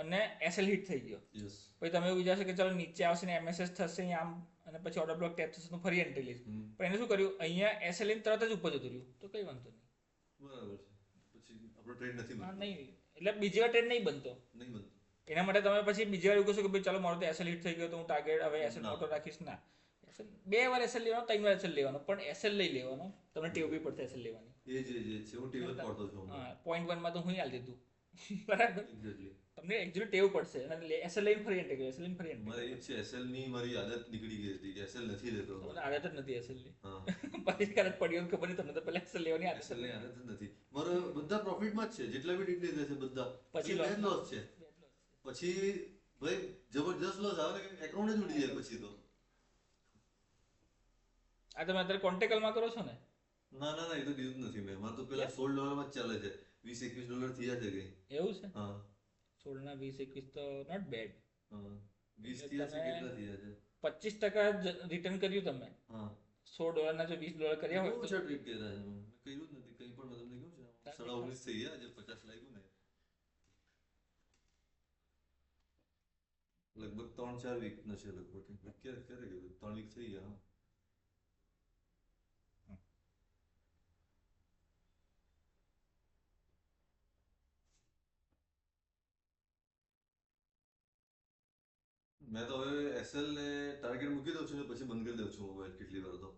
અને એસએલ હિટ થઈ ગયો, યસ. પછી તમે એવું વિચારશો કે ચલો નીચે આવશે ને એમએસએસ થશે અહીં આમ, અને પછી ઓર્ડર બ્લોક ટેપ થશે તો ફરી એન્ટ્રી લઈશ, પણ એને શું કર્યું, અહીંયા એસએલ તરત જ ઉપર જતું રહ્યું, તો કઈ વાંધો નહીં. બરાબર છે. પછી આપણો ટ્રેડ નથી હા બનતો. નહીં, એટલે બીજી વાર ટ્રેડ નહીં બનતો. નહીં બનતો. એના માટે તમે પછી બીજી વાર એવું કહેશો કે ભાઈ ચાલો મારો તો એસએલ હિટ થઈ ગયો તો હું ટાર્ગેટ હવે એસએલ ના. ઓટો રાખીશ, ના. SL 2 વાર એસએલ લેવાનો, 3 વાર એસએલ લેવાનો, પણ એસએલ લઈ લેવાનો, તમને ટેવ બી પડશે એસએલ લેવાની. એ જ છે, હું ટેબલ પડતો છું હમણાં. હા, પોઈન્ટ 1 માં તો હું હાલ દીધું. બરાબર, એક્ઝેક્ટલી. તમને એકચ્યુઅલી ટેવ પડશે અને એસએલ લઈને ફરી એન્ટ્રી કરી, એસએલ લઈને ફરી મારે એન્ટ્રી એ જ છે, એસએલ ની મારી આદત નીકળી ગઈ હતી કે એસએલ નથી લેતો તમને હવે. આદત જ નથી એસએલ ની. હા. પછી ક્યારે પડ્યો ખબર નહીં, તમને તો પહેલા એસએલ લેવાની આદત એસએલ ની હતી. આદત જ નથી. મારો બધા પ્રોફિટમાં જ છે, જેટલા બી ડીટ લીધા છે બધા. પછી બે જ લોસ છે. loss. પછી ભાઈ જબરજસ્ત લોસ આવે ને, એકાઉન્ટ જ ઉડી જાય પછી તો. આ તમે અત્યારે કોન્ટેકલમાં કરો છો ને? ના ના ના, એ તો દીધું જ નથી મેં. મારે તો પેલા $16 માં જ ચાલે છે. $20-21 થયા છે કઈ. એવું છે? હા 16 ના 20-21 તો નોટ બેડ. હા. 20 થયા છે, કેટલા થયા છે? 25% રિટર્ન કર્યું તમે. હા. $16 ના જો $20 કર્યા હોય બહુ તો ઓછા ટ્રીટ કર્યા છે મેં. કર્યું જ નથી કંઈ પણ. મેં તમને કહ્યું છે 19.5 થઈ ગયા, જે 50 લાગ્યું ને લગભગ 3-4 વીક નો છે લગભગ. ક્યારે ગયું? 3 વીક થઈ ગયા. હા. મેં તો હવે એસએલ ને ટાર્ગેટ મૂકી દઉં છું ને પછી બંધ કરી દઉં છું મોબાઈલ કેટલી વાર તો.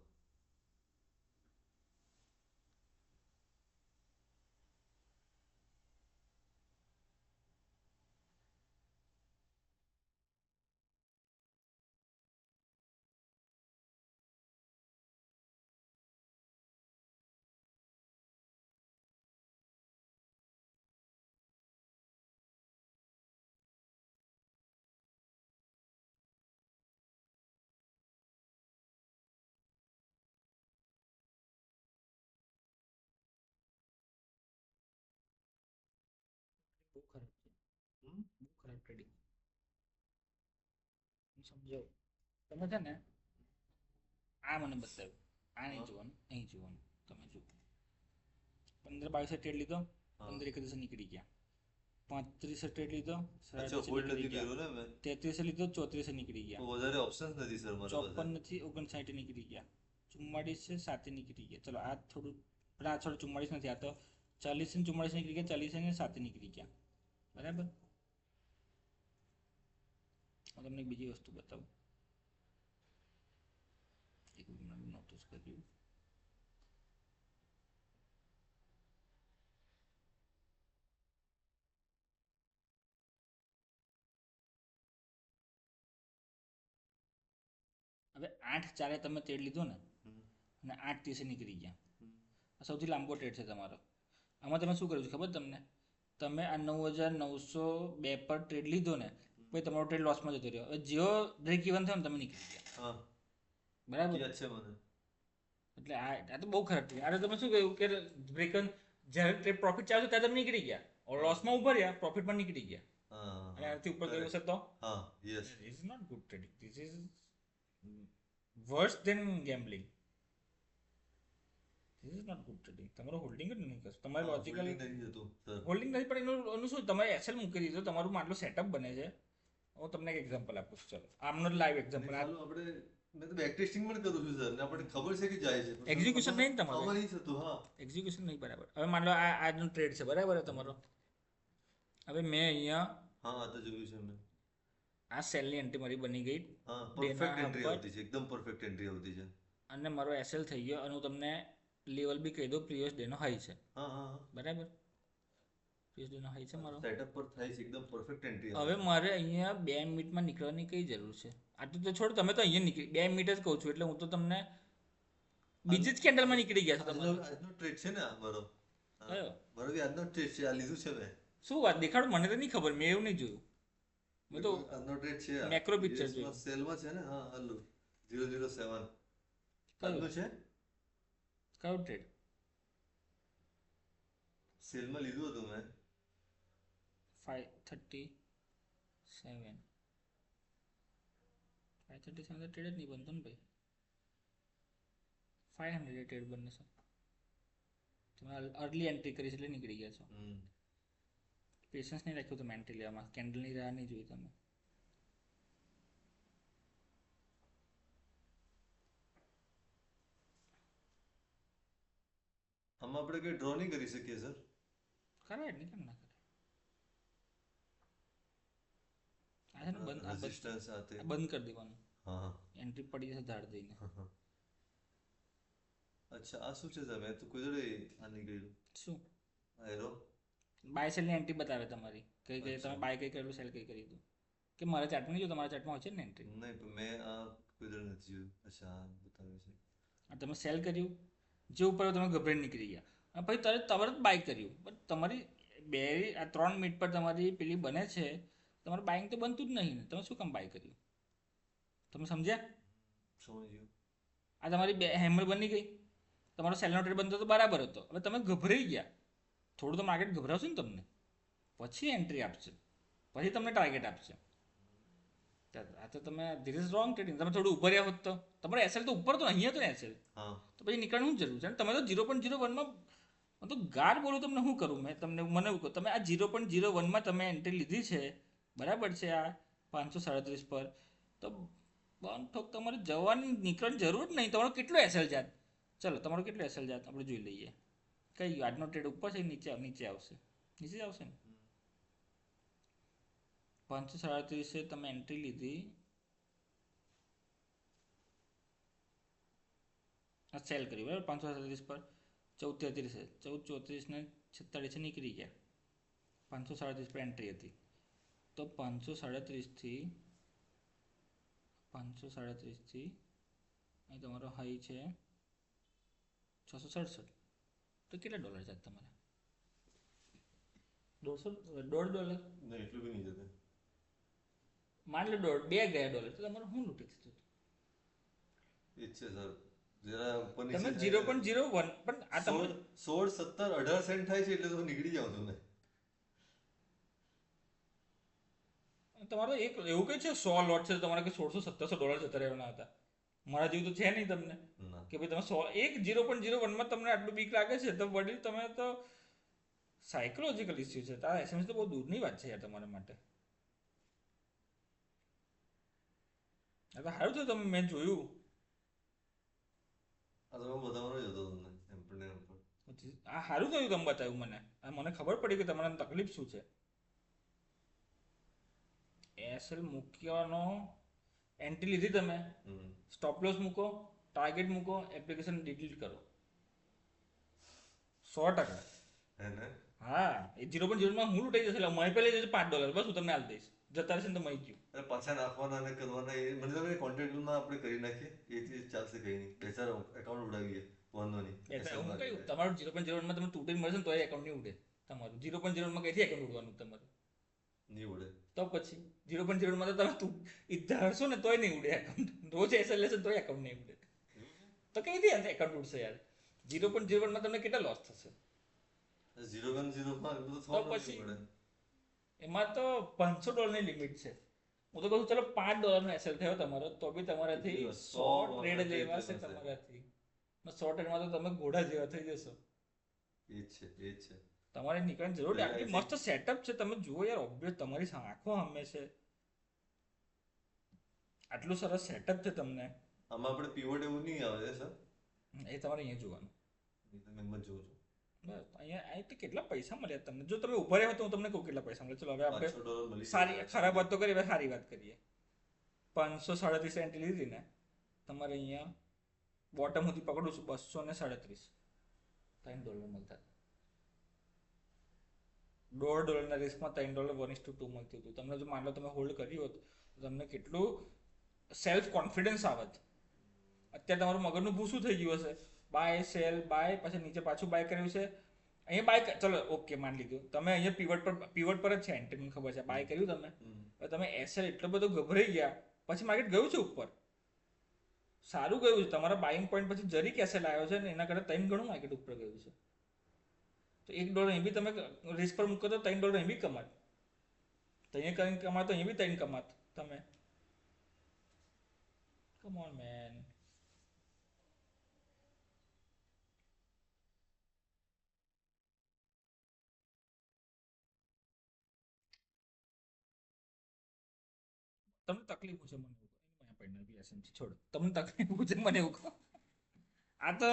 બહુ ખરાબ છે, હમ? બહુ ખરાબ ટ્રેડિંગ. સમજો તમે છે ને, આ મને બતાવ્યું, આ નહીં જોવાનું, અહીં જોવાનું. તમે જુઓ 15-22 ટ્રેડ લીધો, 15-31 નીકળી ગયા. 35 ટ્રેડ લીધો, અચ્છા, 37 હોલ્ડ નીકળી નથી ગયા. કર્યું ને મેં. 33 લીધો, 34 નીકળી ગયા. તો વધારે ઓપ્શન્સ નથી સર મારા પાસે. 54 નથી, 59 નીકળી ગયા. 44 છે, 7 નીકળી ગયા. ચલો આ થોડું, પણ આ થોડું 44 નથી, આ તો 40 ને 44 નીકળી ગયા, 40 ને 7 નીકળી ગયા. બરાબર. હું તમને એક બીજી વસ્તુ બતાવું, એક મિનિટ નોટિસ કર્યું. હવે 8-4 તમે ટ્રેડ લીધો ને, અને 8-30 નીકળી ગયા. આ સૌથી લાંબો ટ્રેડ છે તમારો. આમાં તમે શું કર્યું છે ખબર તમને? તમે આ 9,902 પર ટ્રેડ લીધો ને, પછી તમારો ટ્રેડ લોસમાં જતો રહ્યો. હવે જેવો બ્રેક ઇવન થયો ને તમે નીકળી ગયા. હા, બરાબર. યાદ છે મને. એટલે આ તો બહુ ખરાબ ટ્રેડ. આ તમે શું કહ્યું કે બ્રેક જ્યારે ટ્રેડ પ્રોફિટ ચાલુ ત્યારે તમે નીકળી ગયા, લોસમાં ઉપર રહ્યા, પ્રોફિટમાં નીકળી ગયા. હા અને આનાથી ઉપર ગયું હશે તો હા, yes. This is not good trading. This is worse than gambling. This is not good trading. તમારો હોલ્ડિંગ જ નહીં કરશો. તમારે લોજિકલ નહીં હતું સર. હોલ્ડિંગ નથી, પણ એનું શું, તમે એસએલ મૂકી દીધો, તમારું આટલું સેટઅપ બને છે. હું તમને એક એક્ઝામ્પલ આપું છું. ચલો આમનો લાઈવ એક્ઝામ્પલ. આપણે મેં તો બેક ટેસ્ટિંગ પણ કરું છું સર, ને આપણને ખબર છે કે જાય છે. એક્ઝિક્યુશન નહીં ને તમારું, આમાં નહીં થતું. હા. એક્ઝિક્યુશન નહીં બરાબર. હવે માન લો આ આજનો ટ્રેડ છે, બરાબર છે તમારો. હવે મેં અહીંયા હા, આ તો જોયું છે મેં. આ સેલની એન્ટ્રી મારી બની ગઈ, હા, બેના પરફેક્ટ એન્ટ્રી ઉપર. આવતી છે, એકદમ પરફેક્ટ એન્ટ્રી આવતી છે. અને મારો એસએલ થઈ ગયો, અને હું તમને લેવલ બી કહી દઉં, પ્રીવિયસ ડેનો હાઈ છે. હા હા હા, બરાબર. પ્રીવિયસ ડેનો હાઈ છે મારો. સેટઅપ પર થાય છે, એકદમ પરફેક્ટ એન્ટ્રી હવે મારે અહીંયા 2 મિનિટમાં નીકળવાની કઈ જરૂર છે? આટલું તો છોડ, તમે તો અહીંયા નીકળી 2 મિનિટ જ કહું છું, એટલે હું તો તમને બીજી જ કેન્ડલમાં નીકળી ગયા છો તમે. આજનો ટ્રેડ છે ને આ મારો. કયો? મારો બી આજનો ટ્રેડ છે, આ લીધું છે મેં. શું વાત, દેખાડો મને તો નહીં ખબર, મેં એવું નહીં જોયું. મેં તો આજનો ટ્રેડ છે આ. મેક્રો પિક્ચર US માં જોયું. સેલમાં છે ને. હા, હાલો 007 આજનું છે. કયો ટ્રેડ? સેલમાં લીધું હતું મેં. 537 537 ટ્રેડ જ નહીં બનતો ને ભાઈ. 500 ટ્રેડ બને છે. તમે અર્લી એન્ટ્રી કરી છે એટલે નીકળી ગયા છો. પેશન્સ નહીં રાખ્યું તમે એન્ટ્રી લેવામાં, કેન્ડલની રાહ નહીં જોઈ તમે. આમાં આપણે કઈ ડ્રો નહીં કરી શકીએ સર? કરાય નહીં, કેમ ના કરે? આ છે ને બંધ, આ રેઝિસ્ટન્સ સાથે. બંધ કરી દેવાનું. હા હા એન્ટ્રી પડી જશે ધાડ દઈને. હા. અચ્છા આ શું છે સર? મેં તો કોઈ જોડે આ નહીં કર્યું. શું આ એરો બાય સેલની એન્ટ્રી બતાવે તમારી, કઈ કઈ તમે અચ્છા. બાય કઈ કરેલું, સેલ કઈ કરી દીધું. કે મારા ચાર્ટમાં નહીં જો, તમારા ચાર્ટમાં હોય છે ને એન્ટ્રી. નહીં પણ મેં આ કોઈ જોડે નથી જોયું. અચ્છા આ બતાવે છે. આ તમે સેલ કર્યું, જે ઉપર તમે ગભરાઈને નીકળી ગયા, અને પછી તરત બાય કર્યું, પણ તમારી બે આ 3 મિનિટ પર તમારી પેલી બને છે, તમારું બાઇંગ તો બનતું જ નહીં ને, તમે શું કામ બાય કર્યું? તમે સમજ્યા? સમજ્યું. આ તમારી બે હેમર બની ગઈ, તમારો સેલનો ટ્રેડ બનતો તો બરાબર હતો, હવે તમે ગભરાઈ ગયા, થોડું તો માર્કેટ ગભરાવશે ને તમને, પછી એન્ટ્રી આપશે, પછી તમને ટાર્ગેટ આપશે. આ તો તમે ધીસ ઇઝ રોંગ ટ્રેડિંગ. તમે થોડું ઉપર રહ્યા હોત તો તમારો એસએલ તો ઉપર તો અહીંયા તો ને એસએલ, હા તો પછી નીકળવાનું જરૂર છે ને. તમે તો 0.01માં, હું તો ગાર બોલું તમને શું કરું મેં તમને, મને એવું કહું, તમે આ 0.01માં તમે એન્ટ્રી લીધી છે, બરાબર છે, આ 537 પર, તો બંધ ઠોક તમારે જવાની નીકળવાની જરૂર જ નહીં. તમારો કેટલો એસએલ જાત, ચલો તમારો કેટલો એસએલ જાત આપણે જોઈ લઈએ. કઈ આજનો ટ્રેડ ઉપર છે, નીચે આવશે, નીચે જ આવશે ને. 537 તમે એન્ટ્રી લીધી, આ સેલ કરી બરાબર 537 પર, 1433 છે, 1434 ને 46 નીકળી ગયા, 537 પર એન્ટ્રી હતી, તો 537 થી અહીં તમારો હાઈ છે 667, તો કેટલા ડોલર છે તમારે? $1.5. નહીં એટલું બી નહીં જતું. માન લો $2 ગયા, તો તમારું શું લૂંટી થતું? એ જ છે સર. જરા ઉપરની તમે side થાય ને. 0.01 પણ આ તમે 16, 17, 18 સેન્ટ થાય છે એટલે તો નીકળી જાઉં છું મેં. તમારો એક એવું કઈ છે 100 લોટ છે, તમારે કે $1600-1700 જતા રહેવાના હતા? મારા જેવું તો છે નહીં તમને ના કે ભાઈ તમે 0.01માં તમને આટલું બીક લાગે છે, તો વડીલ તમે તો સાયકોલોજીકલ ઇસ્યુ છે. તારા એસએમએસ તો બહુ દૂરની વાત છે યાર તમારા માટે. આ તો સારું થયું તમે, મેં જોયું. આ તો હું બતાવવાનો જ હતો તમને એમ પણ એમ પણ. આ સારું થયું તમે બતાવ્યું મને, આ મને ખબર પડી કે તમારે તકલીફ શું છે. એસએલ મૂકવાનો, એન્ટ્રી લીધી તમે, સ્ટોપ લોસ મૂકો, ટાર્ગેટ મૂકો, એપ્લિકેશન ડિલીટ કરો, 100%. હે ને હા, એ 0.0માં હું લૂંટાઈ જશે, એટલે મય પહેલા જશે $5, બસ હું તમને હાલ દઈશ, જતા રહેશે ને તો મય ગયું. અરે પાછા નાખવાના અને કરવાના એ મને તો કોન્ટેક્ટમાં આપણે કરી નાખીએ એથી ચાલશે કઈ નહીં. બે ચાર એકાઉન્ટ ઉડાવીએ, વાંધો નહીં. હું કહ્યું તમારું 0.01માં તમે તૂટીને મળશે ને તો એકાઉન્ટ નહીં ઉડે તમારું. 0.01માં કઈથી એકાઉન્ટ ઉડવાનું તમારું? નહીં ઉડે. તો પછી 0.01માં તો તમે ધારશો ને તોય નહીં ઉડે એકાઉન્ટ. રોજ એસએલ લેશે તોય એકાઉન્ટ નહીં ઉડે, તો કઈથી એકાઉન્ટ ઉડશે યાર? 0.01માં તમને કેટલા લોસ થશે? 0.01માં બધું તો થવાનું પછી નહીં પડે. એમાં તો $500 લિમિટ છે. હું તો કહું ચલો $5 એસએલ થયો તમારો, તો બી તમારાથી 100 ટ્રેડ લેવાશે તમારાથી. 100 ટ્રેડમાં તો તમે ઘોડા જેવા થઈ જશો. એ જ છે. તમારે નીકળવાની જરૂર નહીં. આટલી મસ્ત સેટઅપ છે, તમે જુઓ યાર, ઓબ્વિયસ તમારી આંખો સામે છે, આટલું સરસ સેટઅપ છે તમને. આમાં આપણે પીવોટ એવું નહીં આવે છે સર? એ તમારે અહીંયા જોવાનું. તમે એમ જ જોઉં છું. બસ અહીંયા તો કેટલા પૈસા મળ્યા તમને? જો તમે ઉભા રહ્યા તો હું તમને કહું કેટલા પૈસા મળે. ચલો હવે આપણે $500 મળી સારી ખરાબ વાત તો કરીએ, હવે સારી વાત કરીએ. 537 એન્ટ્રી લીધી ને તમારે અહીંયા બોટમ સુધી પકડું છું, $237, $3 મળતા. $1.5 રિસ્કમાં $3 1:2 મળતું હતું. તમને જો માન લો તમે હોલ્ડ કર્યું હોત તો તમને કેટલું સેલ્ફ કોન્ફિડન્સ આવત. અત્યારે તમારું મગજનું ભૂસું થઈ ગયું હશે, બાય સેલ બાય, પછી નીચે પાછું બાય કર્યું છે, અહીંયા બાય, ચલો ઓકે માન લીધું તમે, અહીંયા પીવટ પર જ છે એન્ટ્રી, મને ખબર છે, બાય કર્યું તમે. હવે તમે એસએલ એટલો બધો ગભરાઈ ગયા, પછી માર્કેટ ગયું છે ઉપર, સારું ગયું છે, તમારા બાઇંગ પોઈન્ટ પછી જરીક એસએલ આવ્યો છે ને એના કરતાં 3 ગણું માર્કેટ ઉપર ગયું છે. તો $1 એ બી તમે રિસ્ક પર મૂકો તો $3 એ બી કમાત, તો અહીંયા કંઈ કમાત તો અહીંયા બી 3 કમાત તમે. Come on man. તમને તકલીફ છે મને એવું કહો એની પૈણા બી એસએમસી છોડો તમને તકલીફ છે મને એવું કહો આ તો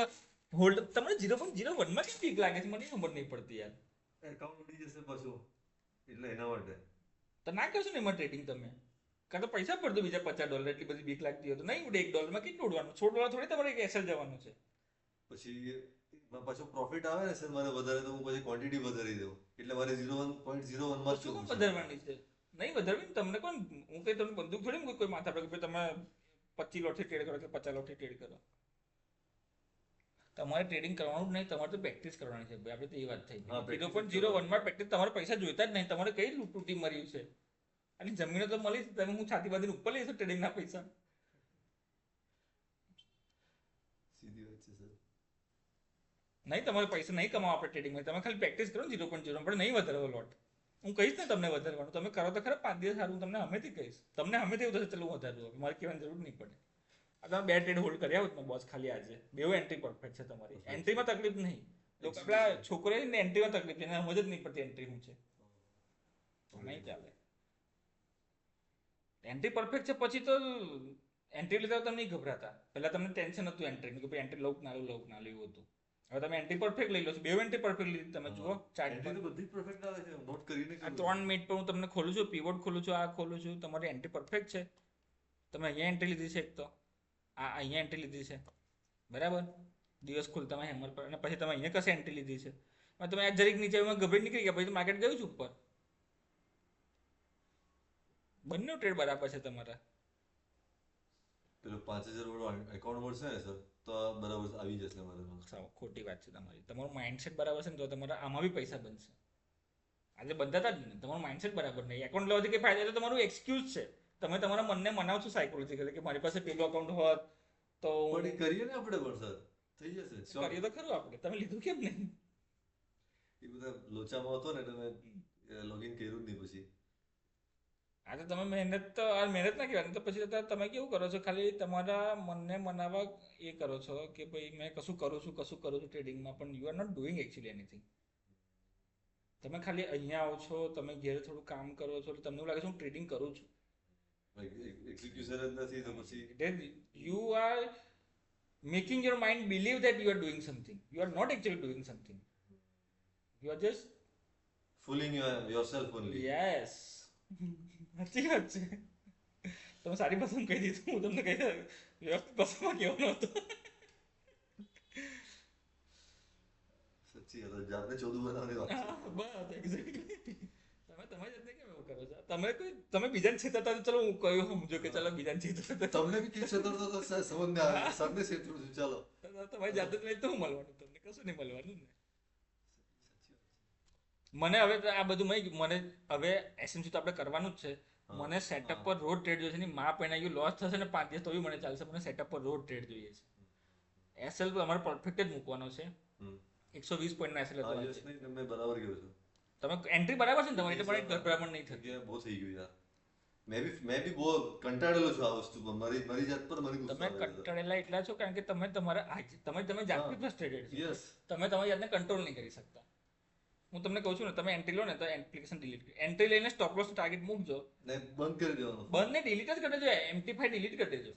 હોલ્ડ તમને 0.01 માં કેમ બીક લાગે છે મને ખબર નહીં પડતી યાર એકાઉન્ટ ઉડી જશે પાછું એટલે એના માટે તો ના કરશો ને એમાં ટ્રેડિંગ તમે કાં તો પૈસા પડતો બીજા $50 એટલી બધી બીક લાગતી હોય તો નહીં ઉડે $1 માં કેટલું ઉડવાનું $16 થોડી તમારે એક એસએલ જવાનું છે પછી એમાં પાછો પ્રોફિટ આવે ને સર મારે વધારે તો હું પછી ક્વોન્ટિટી વધારી દઉં એટલે મારે 0.01 માં શું જ કોણ કરવું છે. વધારવાની છે નહીં વધારવી ને તમને કોણ હું કઈ તમને બંદૂક થોડી મૂકી કોઈ માથા પર કે તમે 25 લોટથી ટ્રેડ કરો કે 50 લોટથી ટ્રેડ કરો તમારે ટ્રેડિંગ કરવાનું જ નહીં તમારે તો પ્રેક્ટિસ કરવાની છે ભાઈ આપણે તો એ વાત થઈ હા, practice 0.01 માં પ્રેક્ટિસ તમારે પૈસા જોઈતા જ નહીં તમારે કઈ તૂટી મર્યું છે અને જમીનો તો મળી તમે હું છાતી બાંધીને ઉપર લઈશ ટ્રેડિંગના પૈસા સીધી વાત છે સર નહીં તમારે પૈસા નહીં કમાવા આપણે ટ્રેડિંગમાં તમે ખાલી પ્રેક્ટિસ કરો ને 0.0 પણ નહીં વધારવો લોટ હું કહીશ ને તમને વધારવાનું તમે કરો તો ખરા 5 દિવસ સારું હું તમને હમેથી કહીશ તમને હમેથી એવું થશે ચલો હું વધારવું હવે મારે કહેવાની જરૂર નહીં પડે આ તમે 2 ટ્રેડ હોલ્ડ કર્યા હોત ને બોસ ખાલી આજે બેવ એન્ટ્રી પરફેક્ટ છે તમારી એન્ટ્રીમાં તકલીફ નહીં લોકો આપણા છોકરાને એન્ટ્રીમાં તકલીફ છે એને સમજ જ નહીં પડતી એન્ટ્રી શું છે નહીં ચાલે એન્ટ્રી પરફેક્ટ છે પછી તો એન્ટ્રી લીધા તમે નહીં ગભરાતા પહેલા તમને ટેન્શન હતું એન્ટ્રીનું કે ભાઈ એન્ટ્રી લઉં ના લેવું હતું હવે તમે એન્ટ્રી પરફેક્ટ લઈ લો છો બે એન્ટ્રી પરફેક્ટ લીધી તમે જુઓ ચાર્ટ એન્ટ્રી તો બધી પરફેક્ટ આવે છે નોટ કરીને આ 3 મિનિટ પર હું તમને ખોલું છું પીવોટ ખોલું છું આ ખોલું છું તમારી એન્ટ્રી પરફેક્ટ છે તમે અહીંયા એન્ટ્રી લીધી છે એક તો આ અહીંયા એન્ટ્રી લીધી છે બરાબર દિવસ ખુલતા હેમર પર અને પછી તમે અહીંયા કશે એન્ટ્રી લીધી છે અને તમે આ જરીક નીચે ગભરી નીકળી ગયા પછી માર્કેટ ગયું છે ઉપર બંને ટ્રેડ બરાબર છે તમારા પેલો 5000 વાળો એકાઉન્ટ મળશે ને સર તો આ બરાબર આવી જશે મારે સાવ ખોટી વાત છે તમારી તમારું માઇન્ડસેટ બરાબર છે ને તો તમારા આમાં બી પૈસા બનશે આજે બંધાતા જ ને તમારું માઇન્ડસેટ બરાબર નહીં એકાઉન્ટ લેવાથી કઈ ફાયદા તો તમારું એક્સક્યુઝ છે તમે તમારા મનને મનાવશો સાયકોલોજીકલી કે મારી પાસે પેલું એકાઉન્ટ હોત તો પણ એ કરીએ ને આપણે પણ સર થઈ જશે કરીએ તો ખરું આપણે તમે લીધું કેમ નહીં એ બધા લોચામાં હતો ને એટલે મેં લોગિન કર્યું જ નહીં પછી આજે તમે મહેનત ના કહેવાય તો પછી તો તમે કેવું કરો છો ખાલી તમારા મનને મનાવવા એ કરો છો કે ભાઈ મેં કશું કરું છું ટ્રેડિંગમાં પણ you are not doing actually anything તમે ખાલી અહીંયા આવો છો તમે ઘેર થોડું કામ કરો છો તમને એવું લાગે છે હું ટ્રેડિંગ કરું છું એક્ઝિક્યુશન જ નથી તો પછી you are making your mind believe that you are doing something you are not actually doing something you are just fooling yourself only yes સાચી વાત છે તમે સારી ભાષામાં કહી દીધું હું તમને કહી વ્યવસ્થિત ભાષામાં કહેવાનો હતો સચ્ચી વાત જાતને ચોદું બનાવવાની વાત છે. બસ એક્ઝેક્ટલી તમે તમારી જાતને કેમ એવું કરો છો તમે બીજાને છેતરતા તો ચલો હું કહ્યું સમજો કે ચલો બીજાને છેતરતા તમને બી કેમ છેતરતો તો સમજ ને આવે સરને છેતરું છું ચાલો તમારી જાતે જ નહીં તો હું મળવાનું તમને કશું નહીં મળવાનું ને મને હવે તો આ બધું મને હવે એસએમસી તો આપણે કરવાનું જ છે મને સેટઅપ પર રોજ ટ્રેડ જોઈએ છે ની માં પહેણા ગયું લોસ થશે ને 5 દિવસ તો બી મને ચાલશે મને સેટઅપ પર રોજ ટ્રેડ જોઈએ છે એસએલ તો અમારે પરફેક્ટ જ મૂકવાનો છે 120 પોઈન્ટ ના એસએલ હતો યસ નહીં તમે બરાબર કહો છો તમે એન્ટ્રી બરાબર છે ને તમારી એટલે પણ ગભરામણ નહીં થતી જગ્યાએ બહુ થઈ ગયું યાર મેં બી બહુ કંટાળેલો છું આ વસ્તુ પર મારી જાત પર મને ગુસ્સો તમે આવે છે. કંટાળેલા એટલા છો કારણ કે તમે જાતે ફ્રસ્ટ્રેટેડ છો યસ તમે તમારી જાતને કંટ્રોલ નહીં કરી શકતા હું તમને કહું છું ને તમે એન્ટ્રી લો ને તો એપ્લિકેશન ડિલીટ કરી એન્ટ્રી લઈને સ્ટોપ લોસ ટાર્ગેટ મૂકજો ને બંધ કરી દેવાનો બંધ ને ડિલીટ જ કરી દેજો એમ્પ્લીફાઈ ડિલીટ કરી દેજો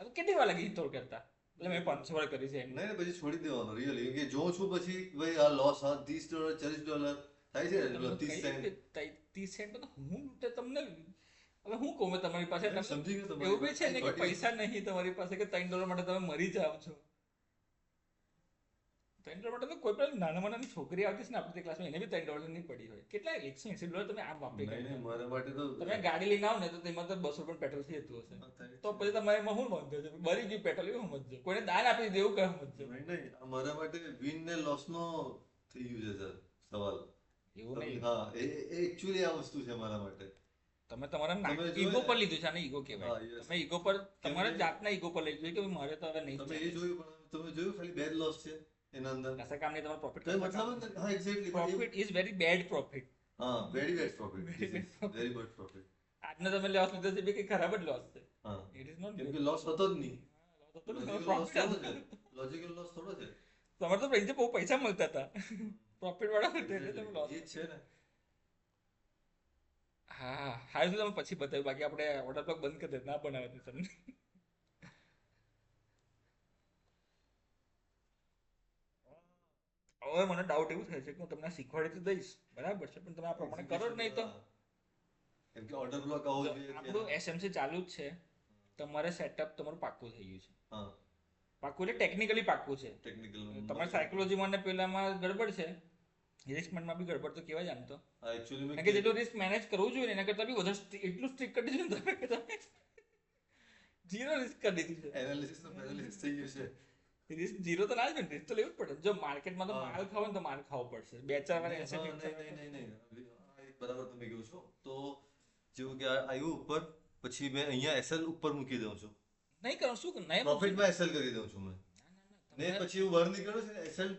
હવે કેટલી વાર લાગી થોડ કરતા એટલે મેં 500 વાર કરી છે નહીં ને પછી છોડી દેવાનો રિયલી કે જોઉં છું પછી ભાઈ આ લોસ આ $30 $40 થાય છે ને 30 સેન્ટ 30 સેન્ટ તો હું લૂંટે તમને હવે હું કહું મેં તમારી પાસે મેં સમજી ગયો તમારી એવું બી છે ને કે વાત. પૈસા નહીં તમારી પાસે કે $3 માટે તમે મરી જાવ છો $3 માટે તો કોઈ પણ નાના નાની છોકરી આવતી છે ને આપણી ક્લાસમાં એને બી $3 ની પડી હોય કેટલા $180 તમે આમ વાપરી નહીં ગયા નહીં મારા માટે તો તમે ગાડી લઈને આવો ને તો તેમાં તો 200 પણ પેટ્રોલ થઈ જતું હશે તો પછી તમારે એમાં શું વાંધો છે બરી ગયું પેટ્રોલ એવું સમજજો કોઈને દાન આપી દેવું કઈ સમજજો નહીં આ મારા માટે વિન ને લોસ નો થઈ ગયું છે સર સવાલ એવું નહીં હા એ એકચ્યુઅલી આ વસ્તુ છે મારા માટે તમે તમારા તમે જોયું ઈગો ને? પર લીધું છે આને ઈગો કહેવાય હા, yes. તમે ઈગો પર તમારા કે જાતના ઈગો પર લઈ લીધું કે મારે તો હવે નહીં તમે એ જોયું પણ તમે જોયું ખાલી બે લોસ છે એના અંદર કશા કામ નહીં તમારો પ્રોફિટ તો એ મતલબ જ નથી. હા exactly profit is very bad profit હા very bad profit Very bad profit. Very bad profit આજનો તમે લોસ લીધો છે કે ખરાબ જ લોસ છે હા ઇટ ઇઝ નોટ કેમ કે લોસ હતો જ નહીં લોજિકલ લોસ થોડો પ્રોફિટ છે લોજિકલ લોસ થોડો છે તમારે તો પહેલે બહુ પૈસા મળતા હતા પ્રોફિટ વાળા એટલે તમે લોસ એ જ છે ને હા હાલ તમે પછી બતાવ્યું, બાકી આપણે ઓર્ડર બ્લોક બંધ કરી દે, ના બનાવે તો તમને. હવે મને ડાઉટ એવું થાય છે કે હું તમને શીખવાડી તો દઈશ, બરાબર છે, પણ તમે આ પ્રમાણે કરો જ નહીં તો. કેમ કે ઓર્ડર બ્લોક આવો જો જોઈએ આપણું ત્યાં. એસએમસી ચાલુ જ છે, તમારે સેટઅપ તમારું પાક્કું થઈ ગયું છે. હા પાક્કું એટલે ટેકનિકલી પાક્કું છે. ટેકનિકલ તમારે સાયકોલોજીમાં ને પેલામાં ગડબડ છે, રિસ્કમેન્ટમાં બી ગડબડ તો કહેવાય આમ તો. હા એકચ્યુઅલી મેં કારણ કે જેટલું રિસ્ક મેનેજ કરવું જોઈએ ને એના કરતાં બી વધારે એટલું સ્ટ્રિક્ટ કરી દીધું ને તમે કે તમે ઝીરો રિસ્ક કરી દીધું છે. એનાલિસિસ તો પેરાલિસિસ થઈ ગયું છે. રિસ્ક ઝીરો તો ના જ ને, રિસ્ક તો લેવું જ પડે. જો માર્કેટમાં તો હા. માલ ખાવો ને તો માલ ખાવો પડશે. બે ચાર વાર નહીં, એસેટ હા, નહીં. આ એક બરાબર તમે કહો છો. તો જેવું કે આ આવ્યું ઉપર, પછી મેં અહીંયા એસએલ ઉપર મૂકી દઉં છું. નહીં કરો શું નહીં પ્રોફિટમાં એસએલ કરી દઉં છું મેં. ને પછી એવું બહાર નીકળ્યો છે ને એસએલ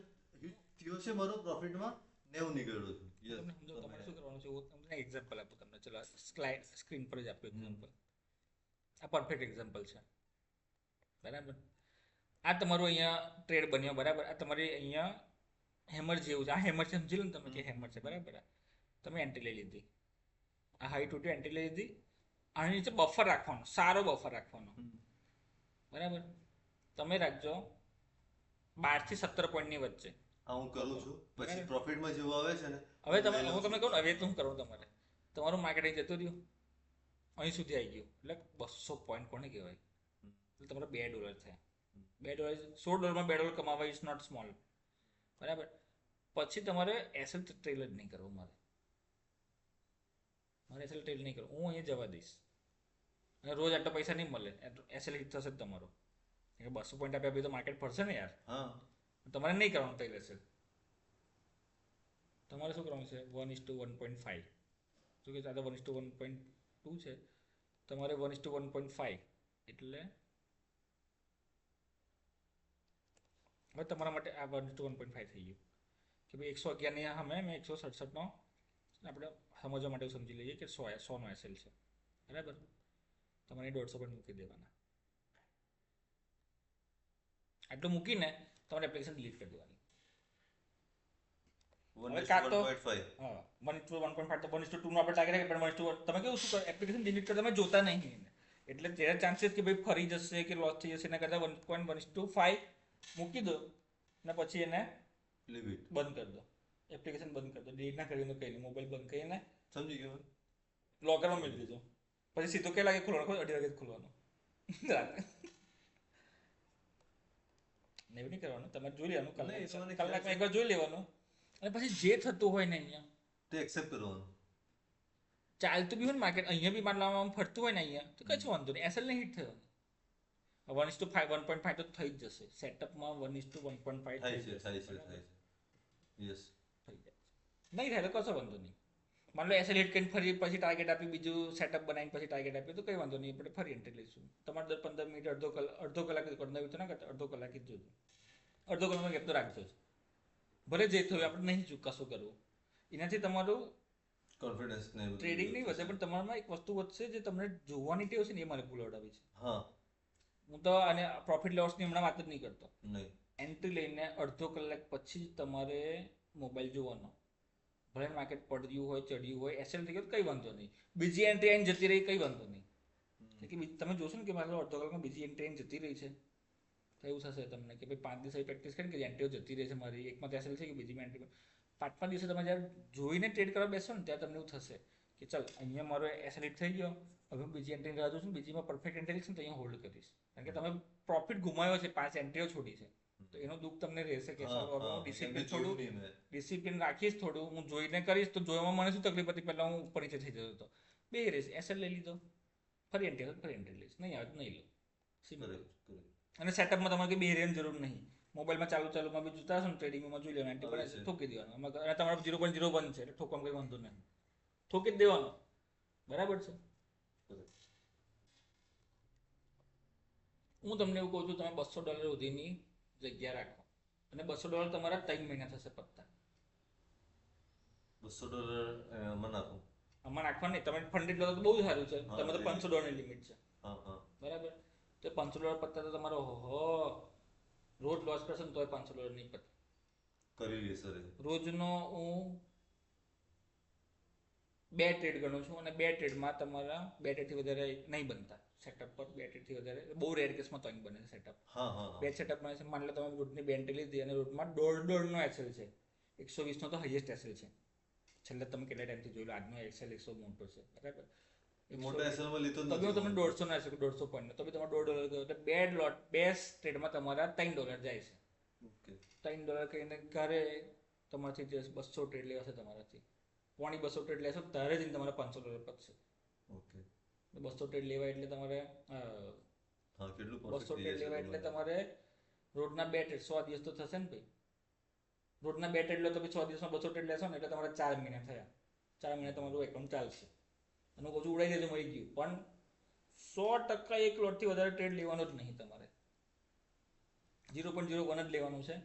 થયો છે મારો પ્રોફિટમાં 90 નીકળ્યો છું. યસ. તમને સમજો તમારે શું કરવાનું છે, હું તમને એક્ઝામ્પલ આપું તમને. ચલો સ્લાઇડ સ્ક્રીન પર જ આપું એક્ઝામ્પલ. આ પરફેક્ટ એક્ઝામ્પલ છે, બરાબર. આ તમારું અહીંયા ટ્રેડ બન્યો, બરાબર. આ તમારી અહીંયા હેમર જેવું છે. આ હેમર છે, સમજી લો ને તમે કે હેમર છે, બરાબર. તમે એન્ટ્રી લઈ લીધી, આ હાઈ ટોટી એન્ટ્રી લઈ લીધી. આની નીચે બફર રાખવાનો, સારો બફર રાખવાનો, બરાબર. તમે રાખજો 12 થી 17 પોઈન્ટની વચ્ચે. હા હું કરું છું. પછી પ્રોફિટમાં જેવું આવે છે ને હવે તમે હું તમને કહું ને, હવે શું કરવું તમારે, તમારું માર્કેટિંગ જતું રહ્યું અહીં સુધી આવી ગયું, એટલે 200 પોઈન્ટ કોને કહેવાય, એટલે તમારા $2 થયા. $2, $16 $2 કમાવા ઇઝ નોટ સ્મોલ, બરાબર. પછી તમારે એસએલ ટ્રેલ જ નહીં કરવું. મારે એસએલ ટ્રેલ નહીં કરવું, હું અહીંયા જવા દઈશ. અને રોજ આટલા પૈસા નહીં મળે, એસએલ હિટ થશે જ તમારો. 200 પોઈન્ટ આપ્યા પછી તો માર્કેટ ફરશે ને યાર. હા તમારે નહીં કરવાનું ટ્રેલ એસએલ. તમારે શું કરવાનું છે, 1:1.5. શું કે સાથે 1:1.2 છે, તમારે 1:1.5 એટલે હવે તમારા માટે આ 1:1.5 થઈ ગયું કે ભાઈ 111ની સામે મેં 167નો આપણે સમજવા માટે સમજી લઈએ કે 100નો એસએલ છે, બરાબર. તમારે 150 પોઈન્ટ મૂકી દેવાના. આટલું મૂકીને તમારે એપ્લિકેશન ડિલીટ કરી દેવાની. હવે કાં તો 1:1.5. હા 1:1.5 તો 1:2 નો આપણે ટાર્ગેટ રાખીએ, પણ 1:1 તમે કેવું શું કરો, એપ્લિકેશન ડિલીટ કરી તમે જોતા નહીં એને. એટલે ત્યારે ચાન્સીસ કે ભાઈ ફરી જશે કે લોસ થઈ જશે, એના કરતાં 1:1.5 મૂકી દો અને પછી એને લિમિટ બંધ કરી દો. એપ્લિકેશન બંધ કરી દો, ડિલીટ ના કરી દો, કંઈ નહીં. મોબાઈલ બંધ કરીને સમજી ગયો. લોકરમાં મેળવી દીધો. પછી સીધો કે લાગે ખોલવાનો, 2:30 વાગે ખોલવાનો. એવું નહીં કરવાનું, તમારે જોઈ લેવાનું, કલાકમાં એકવાર જોઈ લેવાનું. અને પછી જે થતું હોય ને અહીંયા તે એક્સેપ્ટ કરવાનું. ચાલતું બી હોય ને માર્કેટ, અહીંયા બી માનવામાં ફરતું હોય ને અહીંયા, તો કશું વાંધો નહીં, એસએલ નહીં હિટ થયો. 1:5 1.5 તો થઈ જ જશે સેટઅપમાં. 1:1.5 થાય છે. યસ. થઈ જાય. નહીં થાય તો કશો વાંધો નહીં. માન લો એસએલ હિટ કરીને ફરી પછી ટાર્ગેટ આપી, બીજું સેટઅપ બનાવીને પછી ટાર્ગેટ આપ્યું તો કંઈ વાંધો નહીં, આપણે ફરી એન્ટ્રી લઈશું. તમારે દર 15 મિનિટ અડધો કલાક જ કરો, તો ના કરતા અડધો કલાક જ જોજો. અડધો કલાકમાં ગેપ તો રાખજો જ, ભલે જે થયું આપણે નહીં કશું કરવું. એનાથી તમારું કોન્ફિડન્સ ને ટ્રેડિંગ નહીં વધે, પણ તમારામાં એક વસ્તુ વધશે જે તમને જોવાની ટેવ છે ને, એ મારે ભૂલાવડાવી છે. હા હું તો અને પ્રોફિટ લોસની હમણાં વાત જ નહીં કરતો. નહીં. એન્ટ્રી લઈને અડધો કલાક પછી જ તમારે મોબાઈલ જોવાનો. ભલે માર્કેટ પડ્યું હોય, ચડ્યું હોય, એસએલ થઈ ગયું કંઈ વાંધો નહીં. બીજી એન્ટ્રી આવીને જતી રહી, કંઈ વાંધો નહીં. કે તમે જોશો ને કે મારે અડધો કલાકમાં બીજી એન્ટ્રી આવીને જતી રહી છે, તો એવું થશે તમને કે ભાઈ 5 દિવસ પ્રેક્ટિસ કરીને કે એન્ટ્રીઓ જતી રહી છે મારી, એકમાં એસએલ થઈ ગઈ, બીજીમાં એન્ટ્રી. 5 દિવસે તમે જ્યારે જોઈને ટ્રેડ કરવા બેસો ને ત્યારે તમને એવું થશે કે ચાલ અહીંયા મારો એસએલ હિટ થઈ ગયો, હવે હું બીજી એન્ટ્રી રાહ જોઉં છું, બીજીમાં પરફેક્ટ એન્ટ્રી છે ને તો અહીંયા હોલ્ડ કરીશ. કારણ કે તમે પ્રોફિટ ગુમાવ્યો છે, 5 એન્ટ્રીઓ છોડી છે, તો એનું દુઃખ તમને રહેશે કે સારું હવે હું ડિસિપ્લિન રાખીશ થોડું, હું જોઈને કરીશ. તો જોવામાં મને શું તકલીફ હતી, પહેલાં હું ઉપર નીચે થઈ જતો હતો. બે રહેશે, એસએલ લઈ લીધો, ફરી એન્ટ્રી લઈશ, નહીં આવે તો નહીં લો, સિમ્પલ. અને સેટઅપમાં તમારે કંઈ બેરિયરની જરૂર નહીં. મોબાઈલમાં ચાલુમાં બી જોતા હશો ને, ટ્રેડિંગમાં જોઈ લેવાનું, એન્ટ્રી પડે ઠોકી દેવાનું. અને તમારો 0.01 છે એટલે ઠોકવામાં કંઈ વાંધો નહીં, ઠોકી જ દેવાનો, બરાબર છે. હું તમને એવું કહું છું, તમે $200 સુધીની જગ્યા રાખો અને $200 તમારા 3 મહિના થશે પત્તા. $200 આમાં નાખું. આમાં નાખવા નહીં, તમે ફંડેડ લો તો બહુ સારું છે. તમે તો $500 લિમિટ છે, બરાબર. તો $500 પત્તા તો તમારો રોજ લોસ કરશે ને તોય $500 નહીં પત્તા કરી લઈએ સર. રોજનો હું બે ટ્રેડ ગણું છું અને બે ટ્રેડમાં તમારા બે ટ્રેડથી વધારે નહીં બનતા સેટઅપ પર. બે ટ્રેડથી વધારે બહુ રેર કેસમાં તો અહીં બને છે સેટઅપ. હા હા બે સેટઅપ બને છે. માની લો તમે રૂટની બે એન્ટ્રી લીધી અને રૂટમાં દોઢનો એક્સેલ છે, 120નો તો હાઈએસ્ટ એક્સેલ છે. છેલ્લે તમે કેટલા ટાઈમથી જોઈ લો, આજનો એક્સેલ 100 મોટો છે બરાબર. મોટા એસએલમાં લીધો તો બી નથી તમે 150 નો એક્સેલ 150 પોઈન્ટ તો બી તમારે $1.5 ગયો એટલે બે લોટ બે ટ્રેડમાં તમારા $3 જાય છે. ઓકે $3 કહીને ઘરે તમારાથી જે 200 ટ્રેડ લેવાશે તમારાથી, પોણી 200 ટ્રેડ લેશો તારે જઈને તમારા $500 પતશે. ઓકે 200 ટ્રેડ લેવા એટલે તમારે હા કેટલું 200 પ્રોફિટ ટ્રેડ લેવા એટલે તમારે રોજના બે ટ્રેડ 100 દિવસ તો થશે ને ભાઈ. રોજના બે ટ્રેડ લો તો 100 દિવસમાં 200 ટ્રેડ લેશો ને એટલે તમારે 4 મહિના થયા. 4 મહિના તમારું એકાઉન્ટ ચાલશે. અને હું કહું છું ઉડાઈ દેજો મળી ગયું, પણ 100% એક લોટથી વધારે ટ્રેડ લેવાનો જ નહીં તમારે. 0.01 જ લેવાનું છે.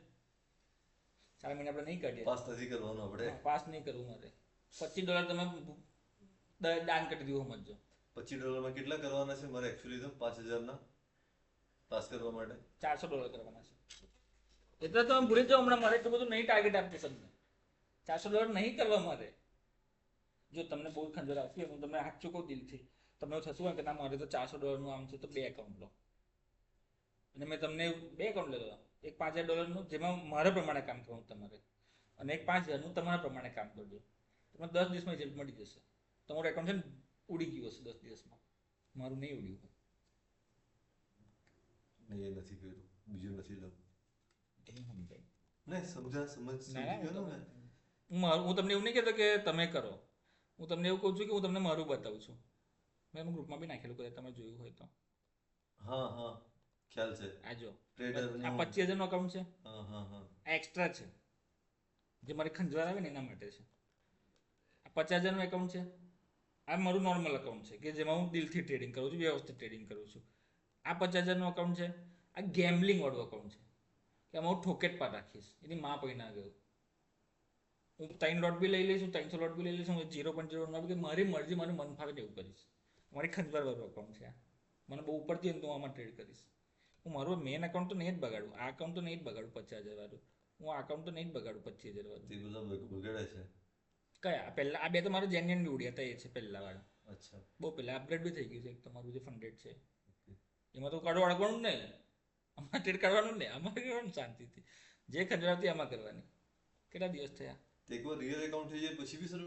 4 મહિના આપણે નહીં કાઢીએ, પાસ નથી કરવાનો આપણે. પાસ નહીં કરવું મારે. $25 તમે દાન કરી દીધું સમજો. $25 કેટલા કરવાના છે મારે એકચ્યુઅલી તો 5000 ના પાસ કરવા માટે? $400 કરવાના છે. એટલે તમે ભૂલી જાઓ હમણાં, મારે એટલું બધું નહીં ટાર્ગેટ આપતી તમને. $400 નહીં કરવા મારે. જો તમને બહુ ખંજર આવતી હોય હું તમને સાચું કહું દિલથી, તમને એવું થતું હોય કે ના મારે તો $400 નું આમ છે તો બે એકાઉન્ટ લો. અને મેં તમને બે એકાઉન્ટ લેતો, એક $5000 જેમાં મારા પ્રમાણે કામ કરવું તમારે, અને એક 5000 તમારા પ્રમાણે કામ કરજો. તમને 10 દિવસમાં રિઝલ્ટ મળી જશે. તમારું એકાઉન્ટ છે ને ઉડી ગયું હશે 10 દિવસમાં. મારું નહીં ઉડ્યું. નહીં એ નથી કર્યું, બીજું નથી લઉં. સમજાય નહીં સમજી ગયો ને. હું તમને એવું નહીં કહેતો કે તમે કરો, હું તમને એવું કહું છું કે હું તમને મારું બતાવું છું. મેં એનું ગ્રુપમાં બી નાખેલું કદાચ તમે જોયું હોય તો. હા હા ખ્યાલ છે. આ જો ટ્રેડર આ 25000 નું એકાઉન્ટ છે, હા હા હા આ એક્સ્ટ્રા છે જે મારે ખંજવાર આવે ને એના માટે છે. આ 50000 નું એકાઉન્ટ છે, આ મારું નોર્મલ એકાઉન્ટ છે કે જેમાં હું દિલથી ટ્રેડિંગ કરું છું, વ્યવસ્થિત ટ્રેડિંગ કરું છું. આ 50000 નું એકાઉન્ટ છે, આ ગેમ્બલિંગ વાળું એકાઉન્ટ છે કે આમાં હું ઠોકેટ પર રાખીશ, એની માં પડી ના ગયું. હું 3 લોટ બી લઈ લઈશું, 300 લોટ બી લઈ લઈશું, 0.01 કે મારી મરજી મને મન ફાવે એવું કરીશ. મારી ખંજવાર વાળું એકાઉન્ટ છે. મને બહુ ઉપરથી હોય ને તો હું આમાં ટ્રેડ કરીશ. હું મારું મેઇન એકાઉન્ટ તો નહીં જ બગાડું, આ એકાઉન્ટ તો નહીં જ બગાડું 50000 વાળું. હું આ એકાઉન્ટ તો નહીં જ બગાડું 25000 વાળું. તે બધા બગડે છે. કયા પહેલા? આ બે તો મારે જેન્યુઅન ઉડ્યા હતા, એ છે પહેલા વાળા. અચ્છા બહુ પહેલા અપગ્રેડ બી થઈ ગયું છે. એક તમારું જે ફંડેડ છે એમાં તો કાઢવા અડકવાનું જ નહીં, આમાં ટ્રેડ કાઢવાનું જ નહીં, આમાં કરવાનું શાંતિથી. જે ખંજવારથી આમાં કરવાની. કેટલા દિવસ થયા? એકવાર રિયલ એકાઉન્ટ થઈ જાય પછી બી સર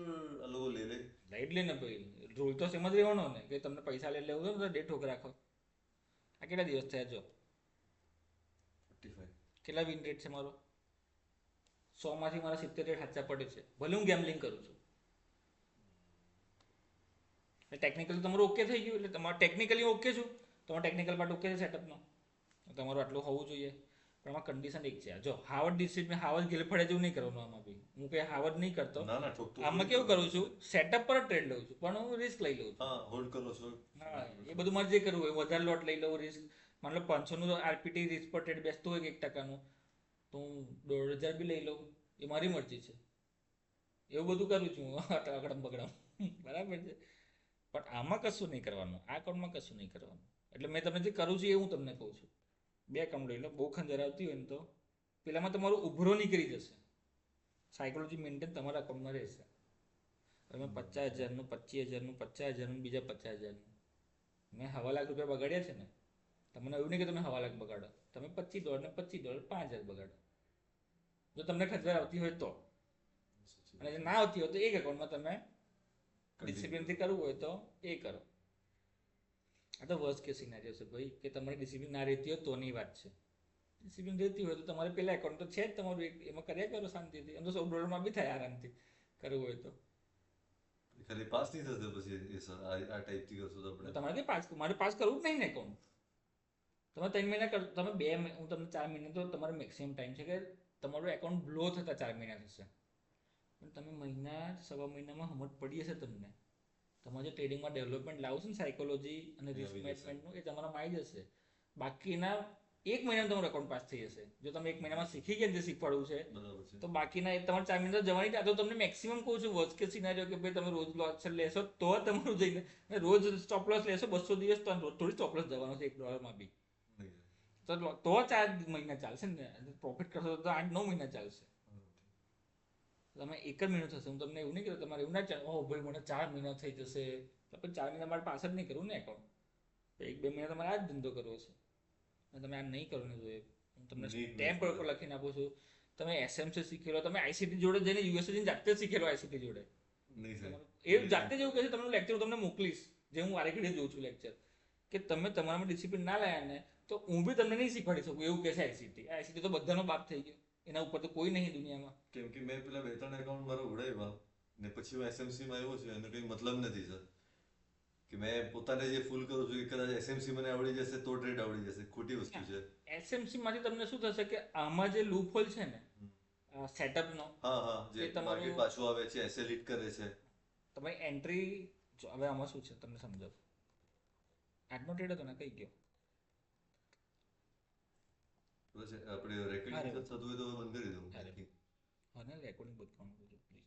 આ લોકો લે લે એટલે ને ભાઈ રૂલ તો સેમ જ રહેવાનો ને કે તમને પૈસા લઈ લેવું હોય તો ડેટ ઠોક રાખો. આ કેટલા દિવસ થયા? જો 45 કેટલા વિન રેટ છે મારો? 100 માંથી મારા 70 રેટ સાચા પડે છે, ભલે હું ગેમલિંગ કરું છું. ટેકનિકલી તમારું ઓકે થઈ ગયું, એટલે તમારે ટેકનિકલી ઓકે છું, તમારો ટેકનિકલ પાર્ટ ઓકે છે સેટઅપનો, તમારું આટલું હોવું જોઈએ. પણ આમાં કન્ડિશન એક છે, જો હાવર્ડ ડિસિપ્લિન હાવર્ડ ગેલફડે જેવું નહીં કરવાનું આમાં બી. હું કંઈ હાવર્ડ નહીં કરતો. ના ના ઠોકતો આમાં કેવું કરું છું, સેટઅપ પર જ ટ્રેડ લઉં છું, પણ હું રિસ્ક લઈ લઉં છું. હા હોલ્ડ કરો છો. હા એ બધું મારે જે કરવું હોય, વધારે લોટ લઈ લઉં, રિસ્ક. માન લો 500 નું આરપીટી રિસ્ક પર ટ્રેડ બેસતું હોય 1% તો હું 1.5 બી લઈ લઉં, એ મારી મરજી છે. એવું બધું કરું છું હું અકડમ બગડમ, બરાબર છે. પણ આમાં કશું નહીં કરવાનું, આ એકાઉન્ટમાં કશું નહીં કરવાનું. એટલે મેં તમને જે કરું છું એ હું તમને કહું છું. બે એકાઉન્ટ લઈ લો, બહુ ખંજર આવતી હોય ને તો પેલામાં તમારું ઉભરો નીકળી જશે, સાયકોલોજી મેન્ટેન તમારા એકાઉન્ટમાં રહેશે. તમે 50000 નું 25000 નું 50000 નું બીજા 50000 નું મેં $1.5 લાખ બગાડ્યા છે ને. તમને એવું નહીં કે તમે $1.5 લાખ બગાડો, તમે $25 ને $25 5000 બગાડો. જો તમને ખંજર આવતી હોય તો, અને જો ના આવતી હોય તો એક એકાઉન્ટમાં તમે ડિસિપ્લિનથી કરવું હોય તો એ કરો. આ તો વર્સ્ટ કેસ સિનારિયો છે ભાઈ, કે તમારી ડિસિપ્લિન ના રહેતી હોય તોની વાત છે. ડિસિપ્લિન રહેતી હોય તો તમારે પેલા એકાઉન્ટ તો છે જ તમારું, એમાં કર્યા કરો શાંતિથી. એમ તો $100 બી થાય આરામથી કરવું હોય તો. ખાલી પાસ નહીં થશે પછી એ સર આ ટાઈપથી કરશો તો આપણે તમારે કઈ પાસ, મારે પાસ કરવું જ નહીં ને એકાઉન્ટ. તમે 3 મહિના કર, તમે 2 હું તમને 4 મહિના તો તમારો મેક્સિમમ ટાઈમ છે કે તમારું એકાઉન્ટ બ્લો થતા 4 મહિના થશે. પણ તમે મહિના સવા મહિનામાં સમજ પડી હશે તમને, તમારે જે ટ્રેડિંગમાં ડેવલપમેન્ટ લાવશો ને સાયકોલોજી અને રિસ્ક મેનેજમેન્ટનું, એ તમારામાં આવી જશે. બાકીના 1 મહિનામાં તમારું એકાઉન્ટ પાસ થઈ જશે. જો તમે 1 મહિનામાં શીખી ગયા જે શીખવાડવું છે બરાબર છે. તો બાકીના તમારે 4 મહિના જવાની. આ તો તમને મેક્સિમમ કહું છું વર્સ્ટ કેસ સિનારિયો કે ભાઈ તમે રોજ લોસ લેશો તો તમારું જઈને રોજ સ્ટોપ લોસ લેશો 200 દિવસ તો રોજ થોડી સ્ટોપ લોસ જવાનો છે $1 બી. તો 4 મહિના ચાલશે ને, પ્રોફિટ કરશો તો 8-9 મહિના ચાલશે. તમે એક જ મહિનો થશે, હું તમને એવું નહીં કરું, તમારે એવું ના ચાલે ઓહ ભાઈ મને 4 મહિના થઈ જશે, તો પછી 4 મહિના મારે પાછળ નહીં કરવું ને એકાઉન્ટ. 1-2 મહિના તમારે આ જ ધંધો કરવો છે અને તમે આ નહીં કરો ને જોઈએ, હું તમને સ્ટેમ્પ પર લખીને આપું છું. તમે એસએમસી શીખેલો, તમે આઈસીટી જોડે જઈને યુએસએ જઈને જાતે જ શીખેલો આઈસીટી જોડે. નહીં સર. એ જાતે જ એવું કહે છે, તમને લેક્ચર હું તમને મોકલીશ, જે હું વારે ઘડીએ જોઉં છું લેક્ચર, કે તમે તમારામાં ડિસિપ્લિન ના લાયા ને તો હું બી તમને નહીં શીખવાડી શકું, એવું કહે છે આઈસીટી. આઈસીટી તો બધાનો બાપ થઈ ગયો, એના ઉપર તો કોઈ નહીં દુનિયામાં. કેમ કે મેં પેલા 2-3 એકાઉન્ટ મારા ઉડાવ્યા ને પછી હું એસએમસી માં આવ્યો છું, એનો કંઈ મતલબ નથી સર. કે મેં પોતાને જે ફૂલ કરું છું કે કદાચ એસએમસી મને આવડી જશે તો ટ્રેડ આવડી જશે, ખોટી વસ્તુ છે. એસએમસી માંથી તમને શું થશે કે આમાં જે લૂપ હોલ છે ને સેટઅપનો, હા હા, જે એ તમારું- માર્કેટ પાછું આવે છે, એસએલ હિટ કરે છે. તમારી એન્ટ્રી હવે આમાં શું છે તમને સમજાવું. આજનો ટ્રેડ હતો ને કઈ ગયો? બસ આપણે રેકોર્ડિંગ થતું હોય તો બંધ કરી દઉં. હા ને રેકોર્ડિંગ બંધ કરવાનું પ્લીઝ.